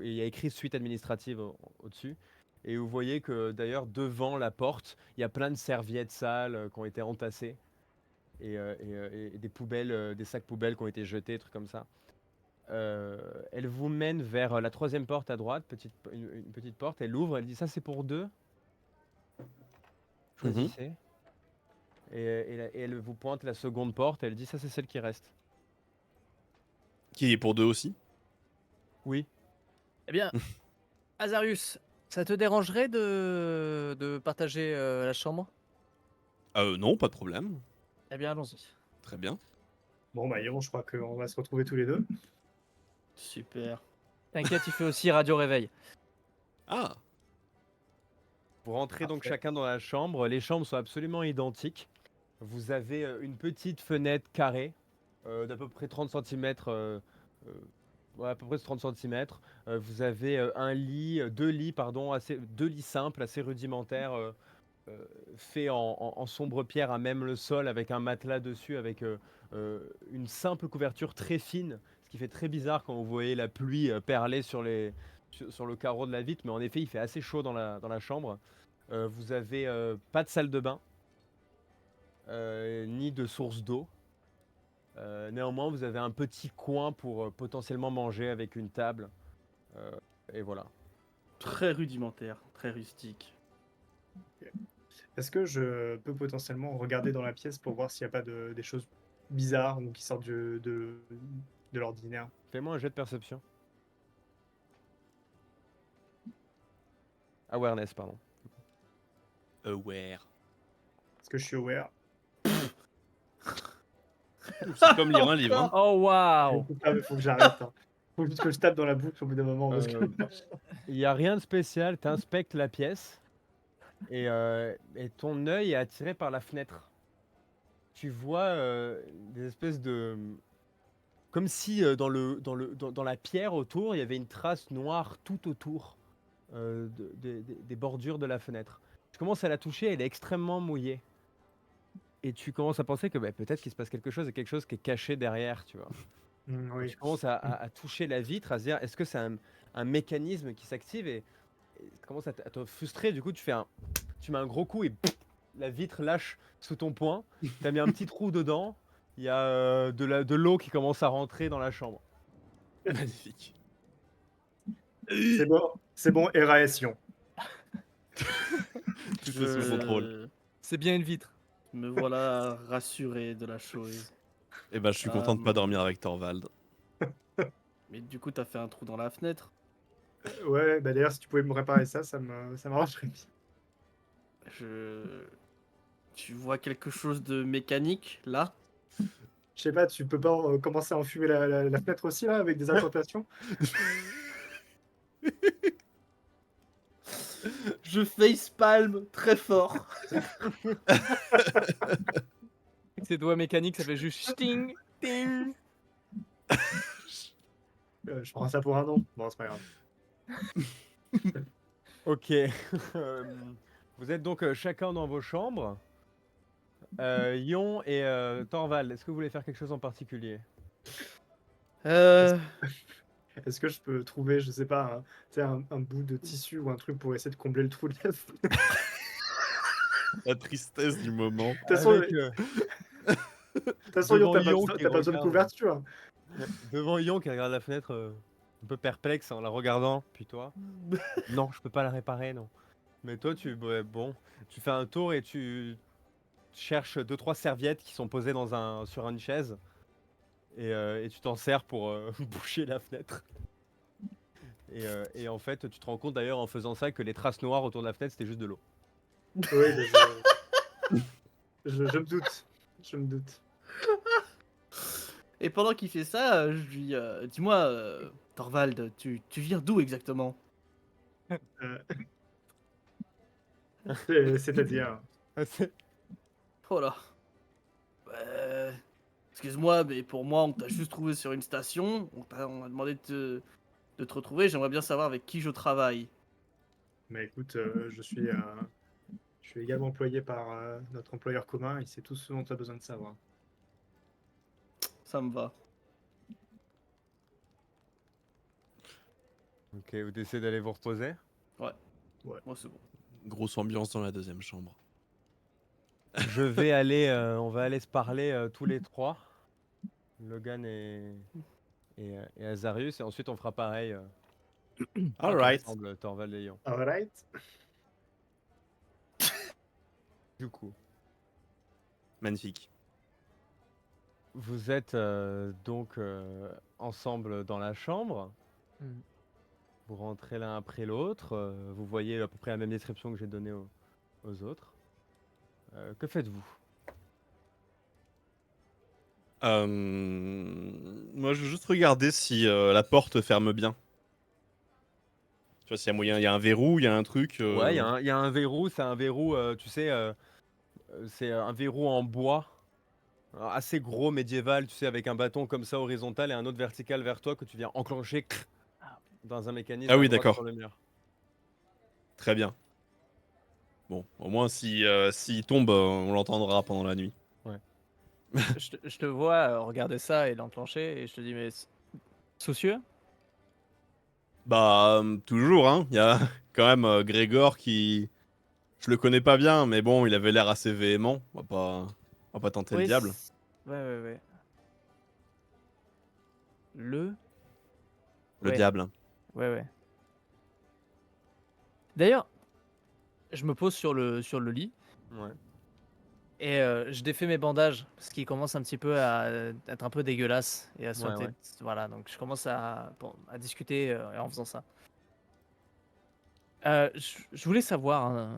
et il y a écrit suite administrative au-dessus. Et vous voyez que d'ailleurs devant la porte, il y a plein de serviettes sales qui ont été entassées et des poubelles, des sacs poubelles qui ont été jetés, trucs comme ça. Elle vous mène vers la troisième porte à droite, une petite porte. Elle ouvre, elle dit ça c'est pour deux. Choisissez. Et elle vous pointe la seconde porte. Elle dit ça c'est celle qui reste. Qui est pour deux aussi. Oui. Eh bien, Azarius, ça te dérangerait de partager la chambre? Non, pas de problème. Eh bien, allons-y. Très bien. Bon bah Yron, je crois qu'on va se retrouver tous les deux. Super. T'inquiète, il fait aussi radio réveil. Ah, Vous rentrez donc Parfait. chacun dans la chambre. Les chambres sont absolument identiques. Vous avez une petite fenêtre carrée d'à peu près 30 cm. Ouais, à peu près 30 cm. Vous avez deux lits, pardon, deux lits simples, assez rudimentaires, faits en sombre pierre à même le sol, avec un matelas dessus, avec une simple couverture très fine, ce qui fait très bizarre quand vous voyez la pluie perler sur le carreau de la vitre. Mais en effet, il fait assez chaud dans la chambre. Vous avez pas de salle de bain, ni de source d'eau. Néanmoins, vous avez un petit coin pour potentiellement manger avec une table. Et voilà. très rudimentaire, très rustique. Est-ce que je peux potentiellement regarder dans la pièce pour voir s'il n'y a pas des choses bizarres ou qui sortent de l'ordinaire? Fais-moi un jet de perception. Awareness, pardon. Aware. Est-ce que je suis aware? C'est comme lire un livre. Hein. Oh waouh! Il faut que j'arrête. Hein. Faut juste que je tape dans la boucle au bout d'un moment. Parce que... Il n'y a rien de spécial, tu inspectes la pièce et ton œil est attiré par la fenêtre. Tu vois des espèces de... Comme si dans la pierre autour, il y avait une trace noire tout autour des bordures de la fenêtre. Tu commences à la toucher, elle est extrêmement mouillée. Et tu commences à penser que peut-être qu'il se passe quelque chose et quelque chose qui est caché derrière, tu vois. Oui. Tu commences à toucher la vitre, à se dire est-ce que c'est un mécanisme qui s'active et ça commence à te frustrer. Du coup, tu mets un gros coup et la vitre lâche sous ton poing. Tu as mis un petit trou dedans. Il y a de l'eau qui commence à rentrer dans la chambre. Magnifique. C'est bon, aération. Tout est sous contrôle. C'est bien une vitre. Me voilà rassuré de la chose. Et bah, je suis content de pas dormir avec Thorvald. Mais du coup, t'as fait un trou dans la fenêtre. Ouais, bah d'ailleurs, si tu pouvais me réparer ça m'arrangerait bien. Tu vois quelque chose de mécanique là? Je sais pas, tu peux pas commencer à enfumer la fenêtre aussi, là, avec des incantations? Je facepalm très fort. Avec ses doigts mécaniques, ça fait juste sting, ting. Je prends ça pour un nom. Bon, c'est pas grave. Ok. Vous êtes donc chacun dans vos chambres. Yon et Thorvald, est-ce que vous voulez faire quelque chose en particulier? Est-ce que je peux trouver, je sais pas, tu sais, un bout de tissu ou un truc pour essayer de combler le trou de la fenêtre? La tristesse du moment. De toute façon, Avec, de toute façon, Yon, devant t'as pas Yon besoin qui t'as pas besoin de regarde. couverture. devant Yon qui regarde la fenêtre un peu perplexe en la regardant, puis toi. Non, je peux pas la réparer, non. Mais toi, tu fais un tour et tu cherches 2-3 serviettes qui sont posées sur une chaise et tu t'en sers pour boucher la fenêtre. Et en fait, tu te rends compte d'ailleurs en faisant ça que les traces noires autour de la fenêtre c'était juste de l'eau. Oui, mais je me doute. Je me doute. Et pendant qu'il fait ça, je lui dis-moi, Thorvald, tu viens d'où exactement? Euh, C'est-à-dire... Oh là. Excuse-moi, mais pour moi, on t'a juste trouvé sur une station. On m'a demandé de te retrouver. J'aimerais bien savoir avec qui je travaille. Mais écoute, je suis également employé par notre employeur commun. Il sait tout ce dont tu as besoin de savoir. Ça me va. Ok, vous décidez d'aller vous reposer. Moi, c'est bon. Grosse ambiance dans la deuxième chambre. On va aller se parler tous les trois, Logan et Azarius, et ensuite on fera pareil. Alright. Ensemble, Thorvald et Yon. Alright. Du coup, Magnifique. vous êtes donc ensemble dans la chambre. Mm. Vous rentrez l'un après l'autre. Vous voyez à peu près la même description que j'ai donnée aux autres. Que faites-vous? Moi, je veux juste regarder si la porte ferme bien. Tu vois, s'il y a moyen, il y a un verrou, il y a un truc. Ouais, il y a un verrou. C'est un verrou, tu sais, c'est un verrou en bois. Assez gros, médiéval, tu sais, avec un bâton comme ça horizontal et un autre vertical vers toi que tu viens enclencher dans un mécanisme Ah oui, à droite d'accord. sur le mur. Très bien. Bon, au moins, s'il tombe, on l'entendra pendant la nuit. Je te vois regarder ça et l'enclencher et je te dis mais soucieux? Bah, toujours, hein. Il y a quand même Grégor qui. Je le connais pas bien, mais bon, il avait l'air assez véhément. On va pas tenter le Oui, diable. Ouais. Le Le Ouais. diable. Ouais. D'ailleurs, je me pose sur le lit Ouais. et je défais mes bandages parce qu'ils commencent un petit peu à être un peu dégueulasses et à Ouais, ouais. voilà, donc je commence à discuter en faisant ça. Je voulais savoir, hein,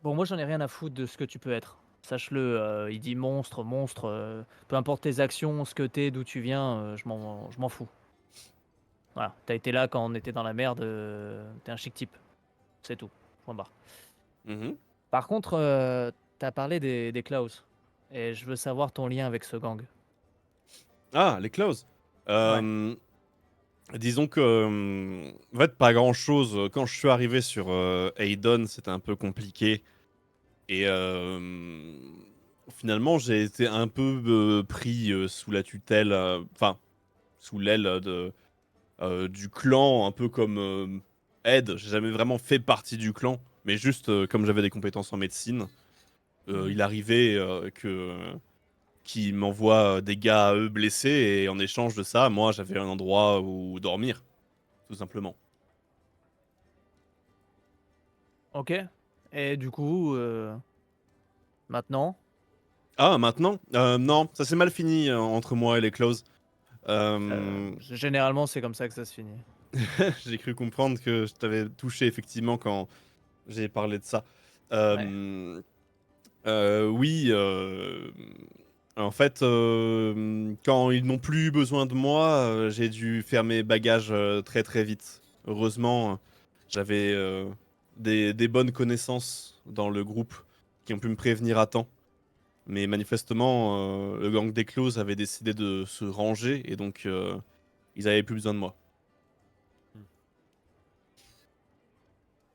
bon, moi j'en ai rien à foutre de ce que tu peux être. Sache-le, il dit monstre, monstre, peu importe tes actions, ce que t'es, d'où tu viens, je m'en fous. Voilà, t'as été là quand on était dans la merde, tu un chic type, c'est tout, point barre. Mhm. Par contre, tu parlé des Klaus et je veux savoir ton lien avec ce gang. Ah, les clauses. Ouais. Disons que, en fait, pas grand-chose. Quand je suis arrivé sur Aidon, c'était un peu compliqué. Et finalement, j'ai été un peu pris sous la tutelle, enfin, sous l'aile du clan, un peu comme Ed. J'ai jamais vraiment fait partie du clan, mais juste comme j'avais des compétences en médecine, Mhm. il arrivait qu'ils m'envoient des gars à eux blessés, et en échange de ça, moi, j'avais un endroit où dormir, tout simplement. OK. Et du coup, maintenant? Ah, maintenant? Non, ça s'est mal fini entre moi et les clauses. Euh, Généralement, c'est comme ça que ça se finit. j'ai cru comprendre que je t'avais touché effectivement quand j'ai parlé de ça. Ouais. Oui, en fait, quand ils n'ont plus eu besoin de moi, j'ai dû faire mes bagages très très vite. Heureusement, j'avais des bonnes connaissances dans le groupe qui ont pu me prévenir à temps. Mais manifestement, le gang des Closes avait décidé de se ranger et donc ils avaient plus besoin de moi.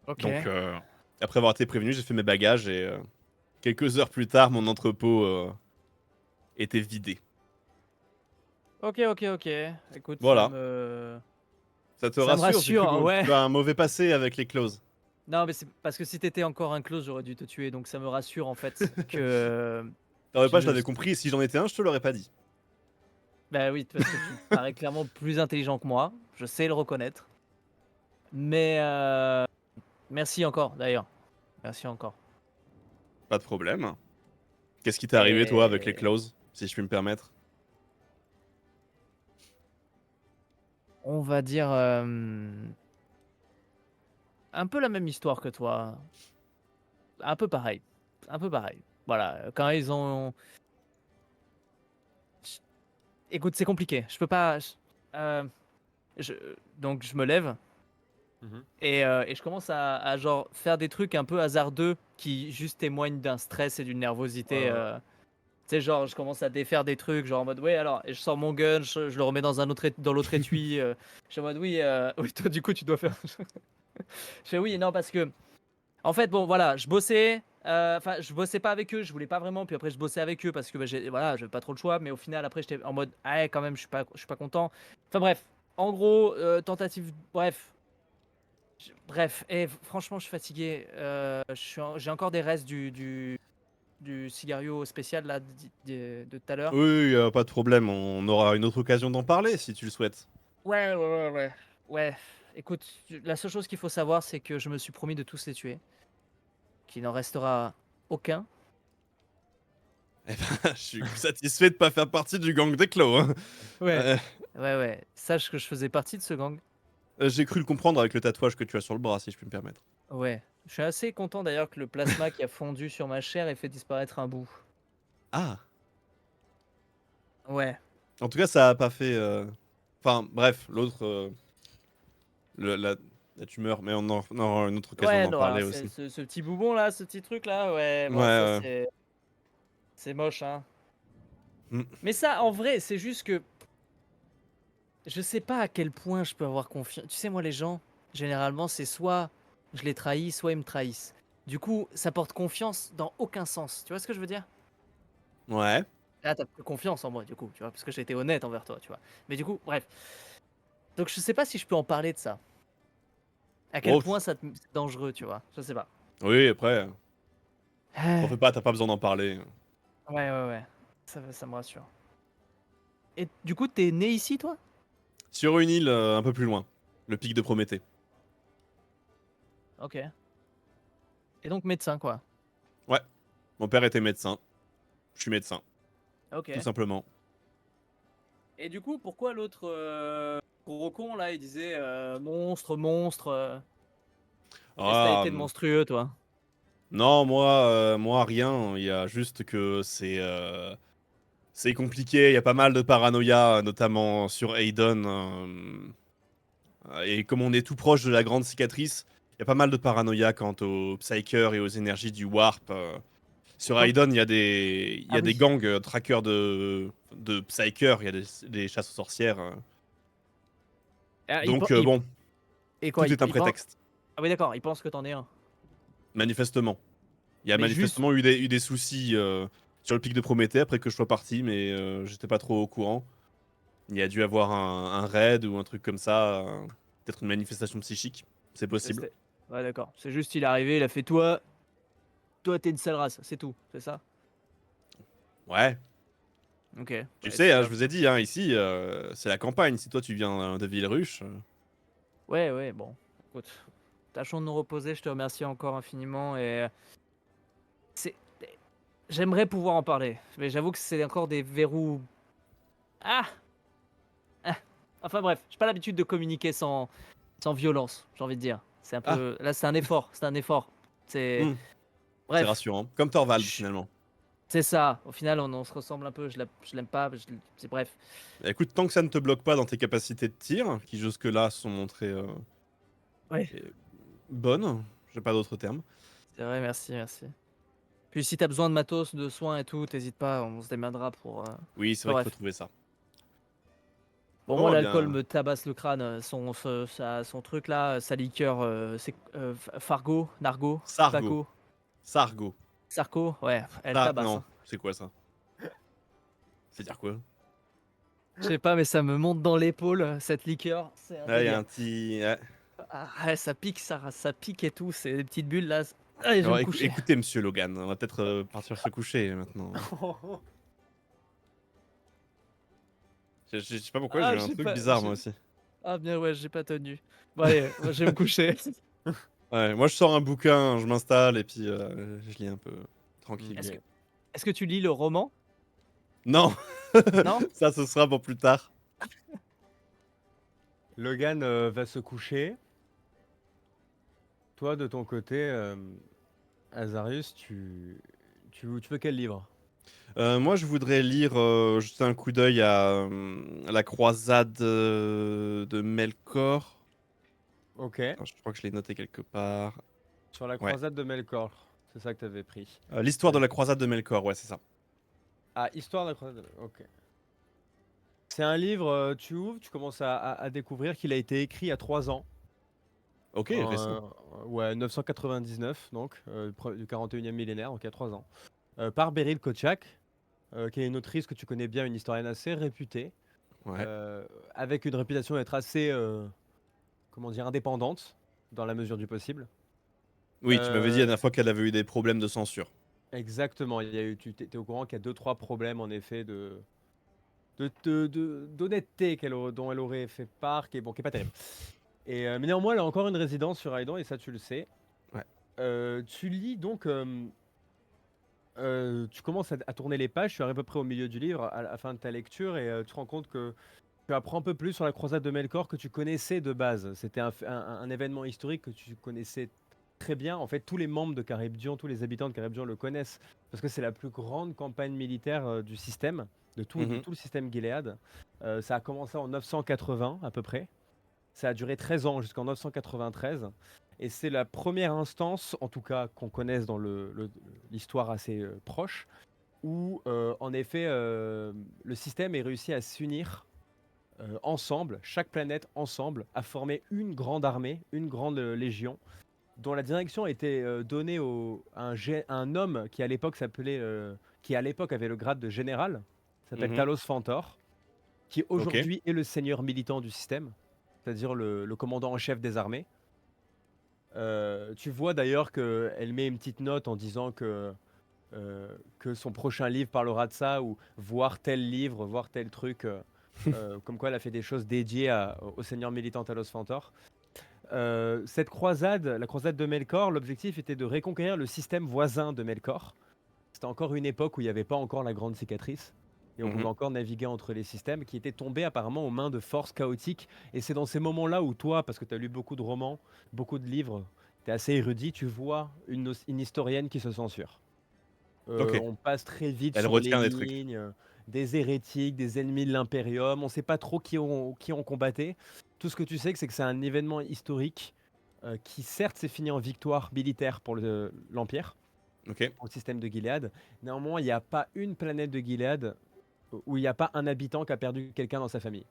Donc, OK. après avoir été prévenu, j'ai fait mes bagages et quelques heures plus tard, mon entrepôt était vidé. OK, OK, OK. Écoute, Voilà. Ça te ça me rassure? J'ai cru rassure, que ouais. tu as un mauvais passé avec les Closes. Non, mais c'est parce que si t'étais encore un close, j'aurais dû te tuer, donc ça me rassure en fait que T'aurais tu pas, je ne l'avais compris. Si j'en étais un, je te l'aurais pas dit. bah oui, parce que tu me parais clairement plus intelligent que moi, je sais le reconnaître. Mais merci encore d'ailleurs. Merci encore. Pas de problème. Qu'est-ce qui t'est arrivé, toi, avec les Et Closes, si je puis me permettre? on va dire, un peu la même histoire que toi. Un peu pareil, un peu pareil. Voilà, quand ils ont ch écoute, c'est compliqué. Je peux pas heu, je donc je me lève Mhm. et je commence à genre faire des trucs un peu hasardeux qui juste témoignent d'un stress et d'une Ouais, nervosité, ouais, ouais. tu sais, genre, je commence à défaire des trucs, genre en mode: «Ouais, alors» et je sors mon gun, je le remets dans un autre dans l'autre étui, je suis en mode: «Oui, oui, toi, du coup, tu dois faire» je fais: «Oui, non, parce que en fait, bon, voilà, je bossais, enfin, je bossais pas avec eux, je voulais pas vraiment, puis après, je bossais avec eux parce que, bah, j'ai voilà, j'avais pas trop le choix, mais au final, après, j'étais en mode: «Ah ouais, quand même, je suis pas content». Enfin bref, en gros, tentative bref, bref et franchement, je suis fatigué, j'ai encore des restes du cigario spécial là, de tout à l'heure. Oui, pas de problème. On aura une autre occasion d'en parler, si tu le souhaites. Ouais, ouais, ouais, ouais. Ouais, écoute, la seule chose qu'il faut savoir, c'est que je me suis promis de tous les tuer, qu'il n'en restera aucun. Eh ben, je suis satisfait de pas faire partie du gang des Clos, hein. Ouais. Euh, Ouais, ouais. Sache que je faisais partie de ce gang. j'ai cru le comprendre avec le tatouage que tu as sur le bras, si je puis me permettre. Ouais. Je suis assez content d'ailleurs que le plasma qui a fondu sur ma chair ait fait disparaître un bout. Ah! Ouais. En tout cas, ça a pas fait. Enfin, bref, l'autre, le- la, la tumeur, mais on aura une autre occasion Ouais, d'en non, parler alors c'est aussi. ce petit boubon là, ce petit truc là, ouais, Ouais, bon, ça ouais. c'est moche, hein. Mm. Mais ça, en vrai, c'est juste que je sais pas à quel point je peux avoir confiance. Tu sais, moi, les gens, généralement, c'est soit je les trahis, soit ils me trahissent. Du coup, ça porte confiance dans aucun sens. Tu vois ce que je veux dire? Ouais. Là, t'as plus confiance en moi, du coup, tu vois, parce que j'ai été honnête envers toi, tu vois. Mais du coup, bref. Donc, je sais pas si je peux en parler de ça. À quel Oh, point c'est dangereux, tu vois. Je sais pas. oui, après, t'en Ouais, fais pas, t'as pas besoin d'en parler. ouais, ouais. Ça me rassure. Et du coup, t'es né ici, toi? Sur une île un peu plus loin, le pic de Prométhée. Ok. Et donc médecin, quoi. Ouais, mon père était médecin. Je suis médecin, Ok. tout simplement. Et du coup, pourquoi l'autre gros con là, il disait monstre, monstre qu'est-ce que t'as Ah, été de monstrueux, toi? non, moi rien. Il y a juste que c'est compliqué. Il y a pas mal de paranoïa, notamment sur Aiden. Et comme on est tout proche de la grande cicatrice, il y a pas mal de paranoïa quant aux Psykers et aux énergies du Warp. Sur Quoi? Aiden, il y Ah a des oui. gangs trackers de Psykers, il y a des chasses aux sorcières. Ah, Donc, bon, et quoi, tout est un il pense... prétexte, Ah oui, d'accord, il pense que t'en es un. manifestement. Il y a Mais juste, manifestement eu des soucis sur le pic de Prométhée après que je sois parti, mais j'étais pas trop au courant. Il y a dû avoir un raid ou un truc comme ça, peut-être une manifestation psychique, c'est possible. ouais, d'accord. C'est juste, il est arrivé, il a fait toi, t'es une sale race, c'est tout, c'est ça? Ouais, Ok. tu Ouais, sais, c'est hein, un je vous ai dit, hein, ici, c'est la campagne. Si toi tu viens de Villeruche, Ouais, ouais, bon. Écoute, tâchons de nous reposer, je te remercie encore infiniment et c'est... J'aimerais pouvoir en parler, mais j'avoue que c'est encore des verrous... Ah! Ah. Enfin bref, j'ai pas l'habitude de communiquer sans violence, j'ai envie de dire. C'est un Ah. peu... Là, c'est un effort, c'est un effort. C'est... c'est Bref, rassurant. Comme Thorvald, Chut. finalement. c'est ça. Au final, on se ressemble un peu, je l'aime pas, c'est bref. Écoute, tant que ça ne te bloque pas dans tes capacités de tir, qui jusque-là sont montrées Ouais. et- bonnes, j'ai pas d'autres termes. C'est vrai, merci, merci. Puis si t'as besoin de matos, de soins et tout, t'hésites pas, on se démerdera pour... Oui, c'est Enfin, vrai qu'il faut bref. trouver ça. Bon, moi, Oh, l'alcool bien. me tabasse le crâne. Son truc là, sa liqueur, c'est Fargo, Nargo, Sargo. Paco, Sargo. Sarko, ouais, elle tabasse, Non, hein. c'est quoi ça? C'est dire quoi? Je sais pas, mais ça me monte dans l'épaule, cette liqueur, c'est un Ouais, il y a délire. un petit. Ouais. Ah, ouais, ça pique et tout, c'est des petites bulles là. Allez, je vais Alors, me coucher. écoutez, monsieur Logan, on va peut-être partir se coucher maintenant. Je sais pas pourquoi, j'ai Ah, eu un j'ai truc pas. bizarre moi aussi. Ah, bien, ouais, j'ai pas tenu. Bon, allez, moi, je vais me coucher. Ouais, moi je sors un bouquin, je m'installe et puis je lis un peu tranquille. Est-ce que, est-ce que tu lis le roman? Non, Non? ça ce sera pour plus tard. Logan va se coucher. Toi, de ton côté, Azarius, tu veux quel livre? Moi je voudrais lire, jeter un coup d'œil à la croisade de Melkor. Ok. Attends, je crois que je l'ai noté quelque part. Sur la Ouais. croisade de Melkor. C'est ça que tu avais pris. L'histoire de la croisade de Melkor, ouais, c'est ça. Ah, Histoire de la croisade. Ok. C'est un livre, tu ouvres, tu commences à découvrir qu'il a été écrit il y a 3 ans. Ok, récent. Ouais, 999, donc, du 41e millénaire, donc il y a 3 ans. Par Beryl Kotchak, qui est une autrice que tu connais bien, une historienne assez réputée, Ouais. avec une réputation d'être assez, comment dire, indépendante, dans la mesure du possible. Oui, tu m'avais dit la Euh, dernière fois qu'elle avait eu des problèmes de censure. Exactement, il y a eu, tu es au courant qu'il y a 2-3 problèmes, en effet, d'honnêteté dont elle aurait fait part, qui est pas terrible. Mais néanmoins, elle a encore une résidence sur Aïdan, et ça, tu le sais. Ouais. Tu lis donc, tu commences à tourner les pages, tu arrives à peu près au milieu du livre, à la fin de ta lecture, et tu te rends compte que tu apprends un peu plus sur la croisade de Melkor que tu connaissais de base. C'était un événement historique que tu connaissais très bien. En fait, tous les membres de Caribdion, tous les habitants de Caribdion le connaissent, parce que c'est la plus grande campagne militaire du système, de tout Mhm. le système Gilead. Ça a commencé en 980 à peu près. Ça a duré 13 ans jusqu'en 993. Et c'est la première instance, en tout cas qu'on connaisse dans l'histoire assez proche, où en effet le système est réussi à s'unir ensemble, chaque planète ensemble, à former une grande armée, une grande légion, dont la direction a été donnée à un homme qui à l'époque qui à l'époque avait le grade de général, s'appelle Mhm. Talos Fantor, qui Ok. aujourd'hui est le seigneur militant du système, c'est-à-dire le commandant en chef des armées. Tu vois d'ailleurs qu'elle met une petite note en disant que son prochain livre parlera de ça, ou voir tel livre, voir tel truc, comme quoi elle a fait des choses dédiées au seigneur militant Talos Fantor. Cette croisade, la croisade de Melkor, l'objectif était de reconquérir le système voisin de Melkor. C'était encore une époque où il n'y avait pas encore la grande cicatrice. Et on pouvait Mhm. encore naviguer entre les systèmes qui étaient tombés apparemment aux mains de forces chaotiques. Et c'est dans ces moments-là où toi, parce que tu as lu beaucoup de romans, beaucoup de livres, tu es assez érudit, tu vois une historienne qui se censure. Ok. On passe très vite Elle sur les retient des trucs. lignes, des hérétiques, des ennemis de l'Impérium. On ne sait pas trop qui ont combatté. Tout ce que tu sais, c'est que c'est un événement historique qui certes s'est fini en victoire militaire pour l'Empire, Ok. pour le système de Gilead. Néanmoins, il n'y a pas une planète de Gilead où il n'y a pas un habitant qui a perdu quelqu'un dans sa famille.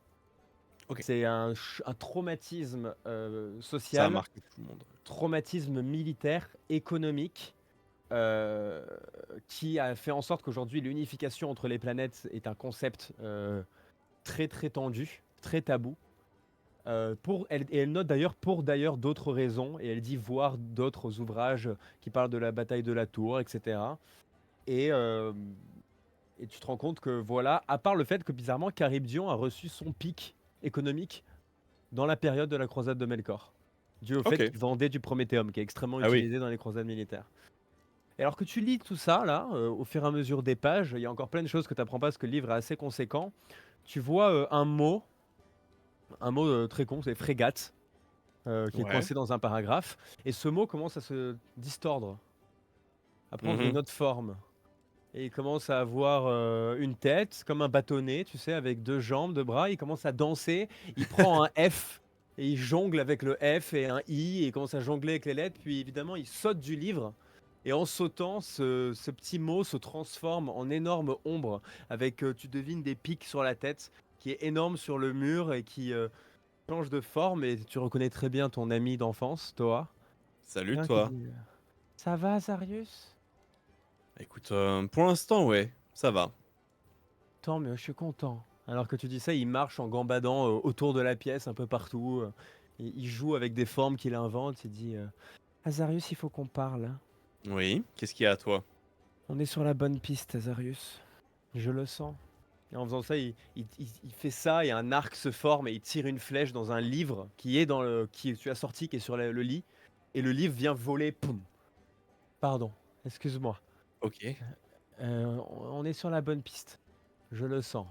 Ok. C'est un traumatisme Ça a social, marqué tout le monde. traumatisme militaire, économique, euh, qui a fait en sorte qu'aujourd'hui l'unification entre les planètes est un concept très très tendu, très tabou. Et elle note d'ailleurs pour d'ailleurs d'autres raisons, et elle dit voir d'autres ouvrages qui parlent de la bataille de la Tour, etc. Et, euh, et tu te rends compte que voilà, à part le fait que bizarrement Charybdion a reçu son pic économique dans la période de la croisade de Melkor, dû au fait Ok. qu'il vendait du prométhéum, qui est extrêmement Ah oui. utilisé dans les croisades militaires. Et alors que tu lis tout ça, là, au fur et à mesure des pages, il y a encore plein de choses que tu n'apprends pas parce que le livre est assez conséquent. Tu vois un mot très con, c'est frégate, qui est Ouais. coincé dans un paragraphe. Et ce mot commence à se distordre, à prendre une Mhm. autre forme. Et il commence à avoir une tête, comme un bâtonnet, tu sais, avec deux jambes, deux bras. Il commence à danser. Il prend un F et il jongle avec le F et un I. Et il commence à jongler avec les lettres. Puis évidemment, il saute du livre. Et en sautant, ce petit mot se transforme en énorme ombre. Avec, tu devines, des pics sur la tête, qui est énorme sur le mur et qui change de forme. Et tu reconnais très bien ton ami d'enfance, Toa. Salut Bien qui toi. dit, ça va, Zarius? Écoute, pour l'instant, ouais, ça va. Tant mieux, je suis content. Alors que tu dis ça, il marche en gambadant autour de la pièce, un peu partout. Il joue avec des formes qu'il invente. Il dit Azarius, il faut qu'on parle. Oui. Qu'est-ce qu'il y a à toi? On est sur la bonne piste, Azarius. Je le sens. Et en faisant ça, il fait ça et un arc se forme et il tire une flèche dans un livre qui est qui tu as sorti, qui est sur le lit. Et le livre vient voler. Poum. Pardon, excuse-moi. Ok. On est sur la bonne piste. Je le sens.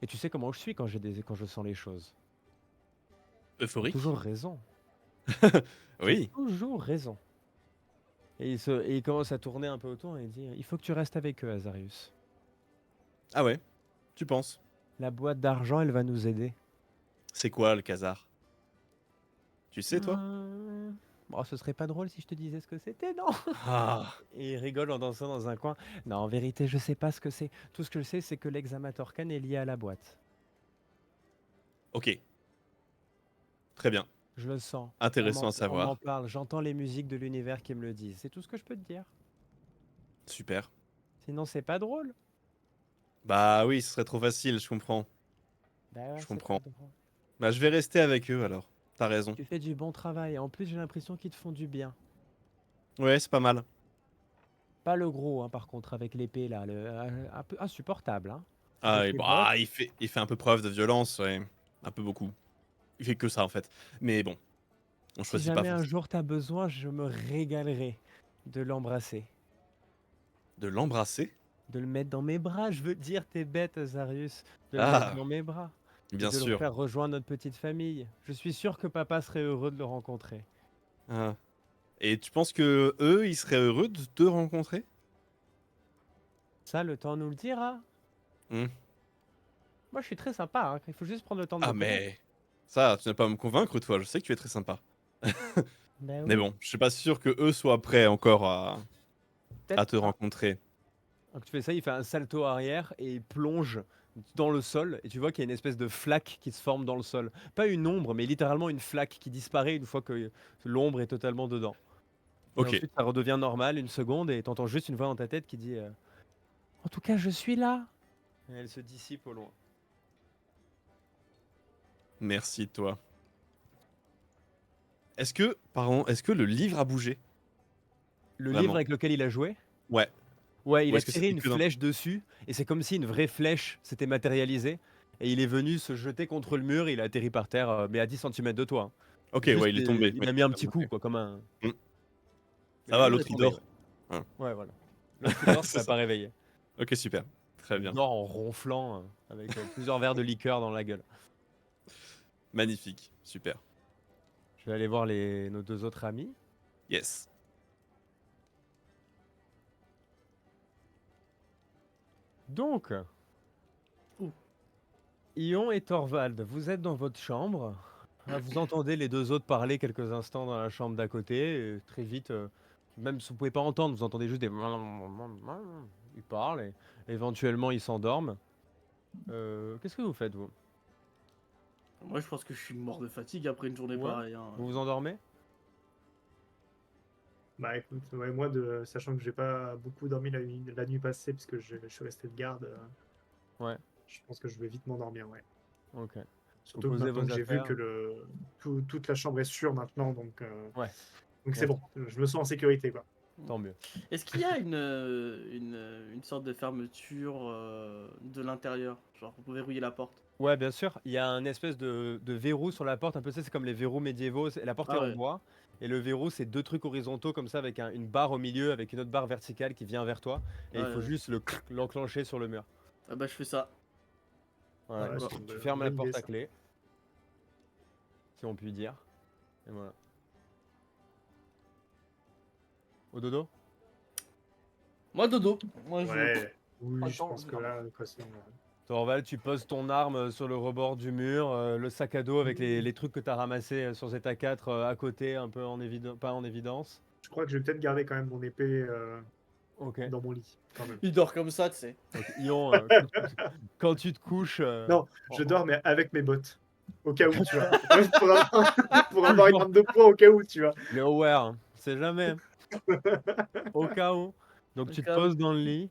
Et tu sais comment je suis quand quand je sens les choses. J'ai Euphorique? toujours raison. J'ai Oui. toujours raison. Et il commence à tourner un peu autour et dire il faut que tu restes avec eux, Azarius. Ah ouais. Tu penses? La boîte d'argent, elle va nous aider. C'est quoi le casar? Tu sais toi? Bon, ce serait pas drôle si je te disais ce que c'était, non? Ah. Et il rigole en dansant dans un coin. Non, en vérité, je sais pas ce que c'est. Tout ce que je sais, c'est que l'examatorcan est lié à la boîte. Ok. Très bien. Je le sens. Intéressant à On m'en savoir. parle. J'entends les musiques de l'univers qui me le disent. C'est tout ce que je peux te dire. Super. Sinon, c'est pas drôle. Bah oui, ce serait trop facile, je comprends. Bah ouais, Je c'est pas comprends. drôle. Bah je vais rester avec eux alors. T'as raison. Tu fais du bon travail. En plus, j'ai l'impression qu'ils te font du bien. Ouais, c'est pas mal. Pas le gros, hein, par contre, avec l'épée, là. Un peu insupportable, hein. Ah, Avec et les bottes. bah, il fait un peu preuve de violence, ouais. Un peu beaucoup. Il fait que ça en fait. Mais bon, on Si choisit pas jamais un forcément. jour t'as besoin, je me régalerai de l'embrasser. De l'embrasser? De le mettre dans mes bras, je veux dire, t'es bête, Azarius. De le mettre Ah, dans mes bras. Et bien de le sûr. faire rejoindre notre petite famille. Je suis sûr que papa serait heureux de le rencontrer. Ah. Et tu penses que eux, ils seraient heureux de te rencontrer? Ça, le temps nous le dira. Hmm. Moi, je suis très sympa, hein. Il faut juste prendre le temps de Ah me connaître. mais ça, tu n'as pas à me convaincre, toi. Je sais que tu es très sympa. Ben Mais oui. bon, je suis pas sûr que eux soient prêts encore à Peut-être te pas. rencontrer. Donc tu fais ça, il fait un salto arrière et il plonge dans le sol. Et tu vois qu'il y a une espèce de flaque qui se forme dans le sol. Pas une ombre, mais littéralement une flaque qui disparaît une fois que l'ombre est totalement dedans. Et Ok, ensuite, ça redevient normal une seconde et t'entends juste une voix dans ta tête qui dit en tout cas, je suis là. Et elle se dissipe au loin. merci toi. Est-ce que le livre a bougé? Le livre Vraiment? avec lequel il a joué, Ouais. ouais, il Ou a est-ce que tiré c'était une que dans... flèche dessus et c'est comme si une vraie flèche s'était matérialisée. Et il est venu se jeter contre le mur, il a atterri par terre, mais à 10 cm de toi, hein. Ok, Juste, ouais, il est tombé. Il ouais, a mis un j'ai petit compris. coup, quoi, comme un. Mm. Mais Ça va, il est l'autre il tombé, dort. Ouais, Ouais. ouais, voilà. L'autre il dort, C'est ça l'a ça. pas réveillé. Ok, super. Très Il bien. dort en ronflant avec plusieurs verres de liqueur dans la gueule. Magnifique. Super. Je vais aller voir nos deux autres amis. Yes. Donc, Ouh. Ion et Thorvald, vous êtes dans votre chambre. Vous entendez les deux autres parler quelques instants dans la chambre d'à côté. Et très vite, même si vous pouvez pas entendre, vous entendez juste des. Ils parlent et éventuellement ils s'endorment. Qu'est-ce que vous faites, vous? Moi, je pense que je suis mort de fatigue après une journée Ouais. pareille. Hein. Vous vous endormez? Bah écoute, ouais, moi, sachant que j'ai pas beaucoup dormi la nuit passée, puisque je suis resté de garde, Ouais, je pense que je vais vite m'endormir, ouais. ok. Surtout que posez maintenant vos que j'ai vu affaires. que toute la chambre est sûre maintenant, donc Ouais, c'est bon, je me sens en sécurité, quoi. tant mieux. Est-ce qu'il y a une sorte de fermeture de l'intérieur? Genre, vous pouvez verrouiller la porte. Ouais, bien sûr. Il y a un espèce de verrou sur la porte. Un peu, c'est comme les verrous médiévaux. La porte est Ah en ouais. bois. Et le verrou, c'est deux trucs horizontaux comme ça, avec une barre au milieu, avec une autre barre verticale qui vient vers toi. Et il faut Ouais. juste l'enclencher sur le mur. Ah bah, je fais ça. Voilà. Ouais, Donc, c'est une tu fermes la bonne porte idée, à ça. clé, si on peut dire. Et voilà. Au dodo? Moi, dodo. Moi, Ouais, oui, je Attends, pense que là, de toute façon, Thorvald, tu poses ton arme sur le rebord du mur, le sac à dos avec les trucs que tu as ramassés sur ZA4 à côté, un peu pas en évidence. je crois que je vais peut-être garder quand même mon épée Ok. dans mon lit, quand même. il dort comme ça, tu sais. Donc, Ion, quand tu te couches. Non, je dors, mais avec mes bottes. Au cas où, tu vois. Pour avoir une Toujours. arme de poing au cas où, tu vois. Il est aware, hein. C'est jamais. Au cas où. Donc Au tu te cas où. poses dans le lit.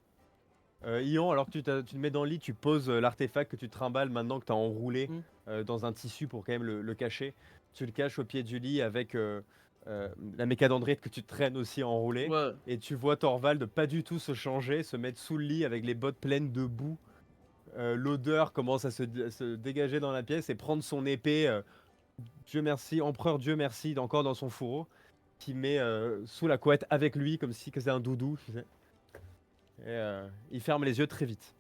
Ion, alors que tu te mets dans le lit, tu poses l'artefact que tu trimbales maintenant que tu as enroulé Mm. dans un tissu pour quand même le cacher. Tu le caches au pied du lit avec la mécadendrite que tu traînes aussi enroulée. Ouais. Et tu vois Thorvald pas du tout se changer, se mettre sous le lit avec les bottes pleines de boue. L'odeur commence à se dégager dans la pièce et prendre son épée, Dieu merci, empereur Dieu merci, encore dans son fourreau, qui met sous la couette avec lui comme si c'était un doudou. Tu sais. Et il ferme les yeux très vite.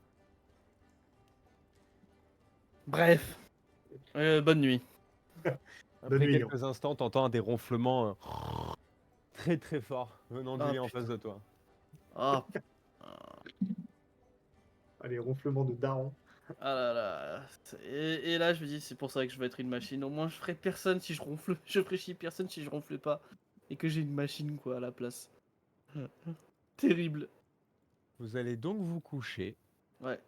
Bref. Bonne nuit. Après nuit, quelques instants, t'entends des ronflements très très forts venant du Ah, lit en putain. face de toi. Ah, Allez, ronflement de daron. ah là là. Et là, je me dis, c'est pour ça que je veux être une machine. Au moins, je ferai personne si je ronfle. Je ferai chier personne si je ronfle pas. Et que j'ai une machine, quoi, à la place. Terrible. Vous allez donc vous coucher. Ouais.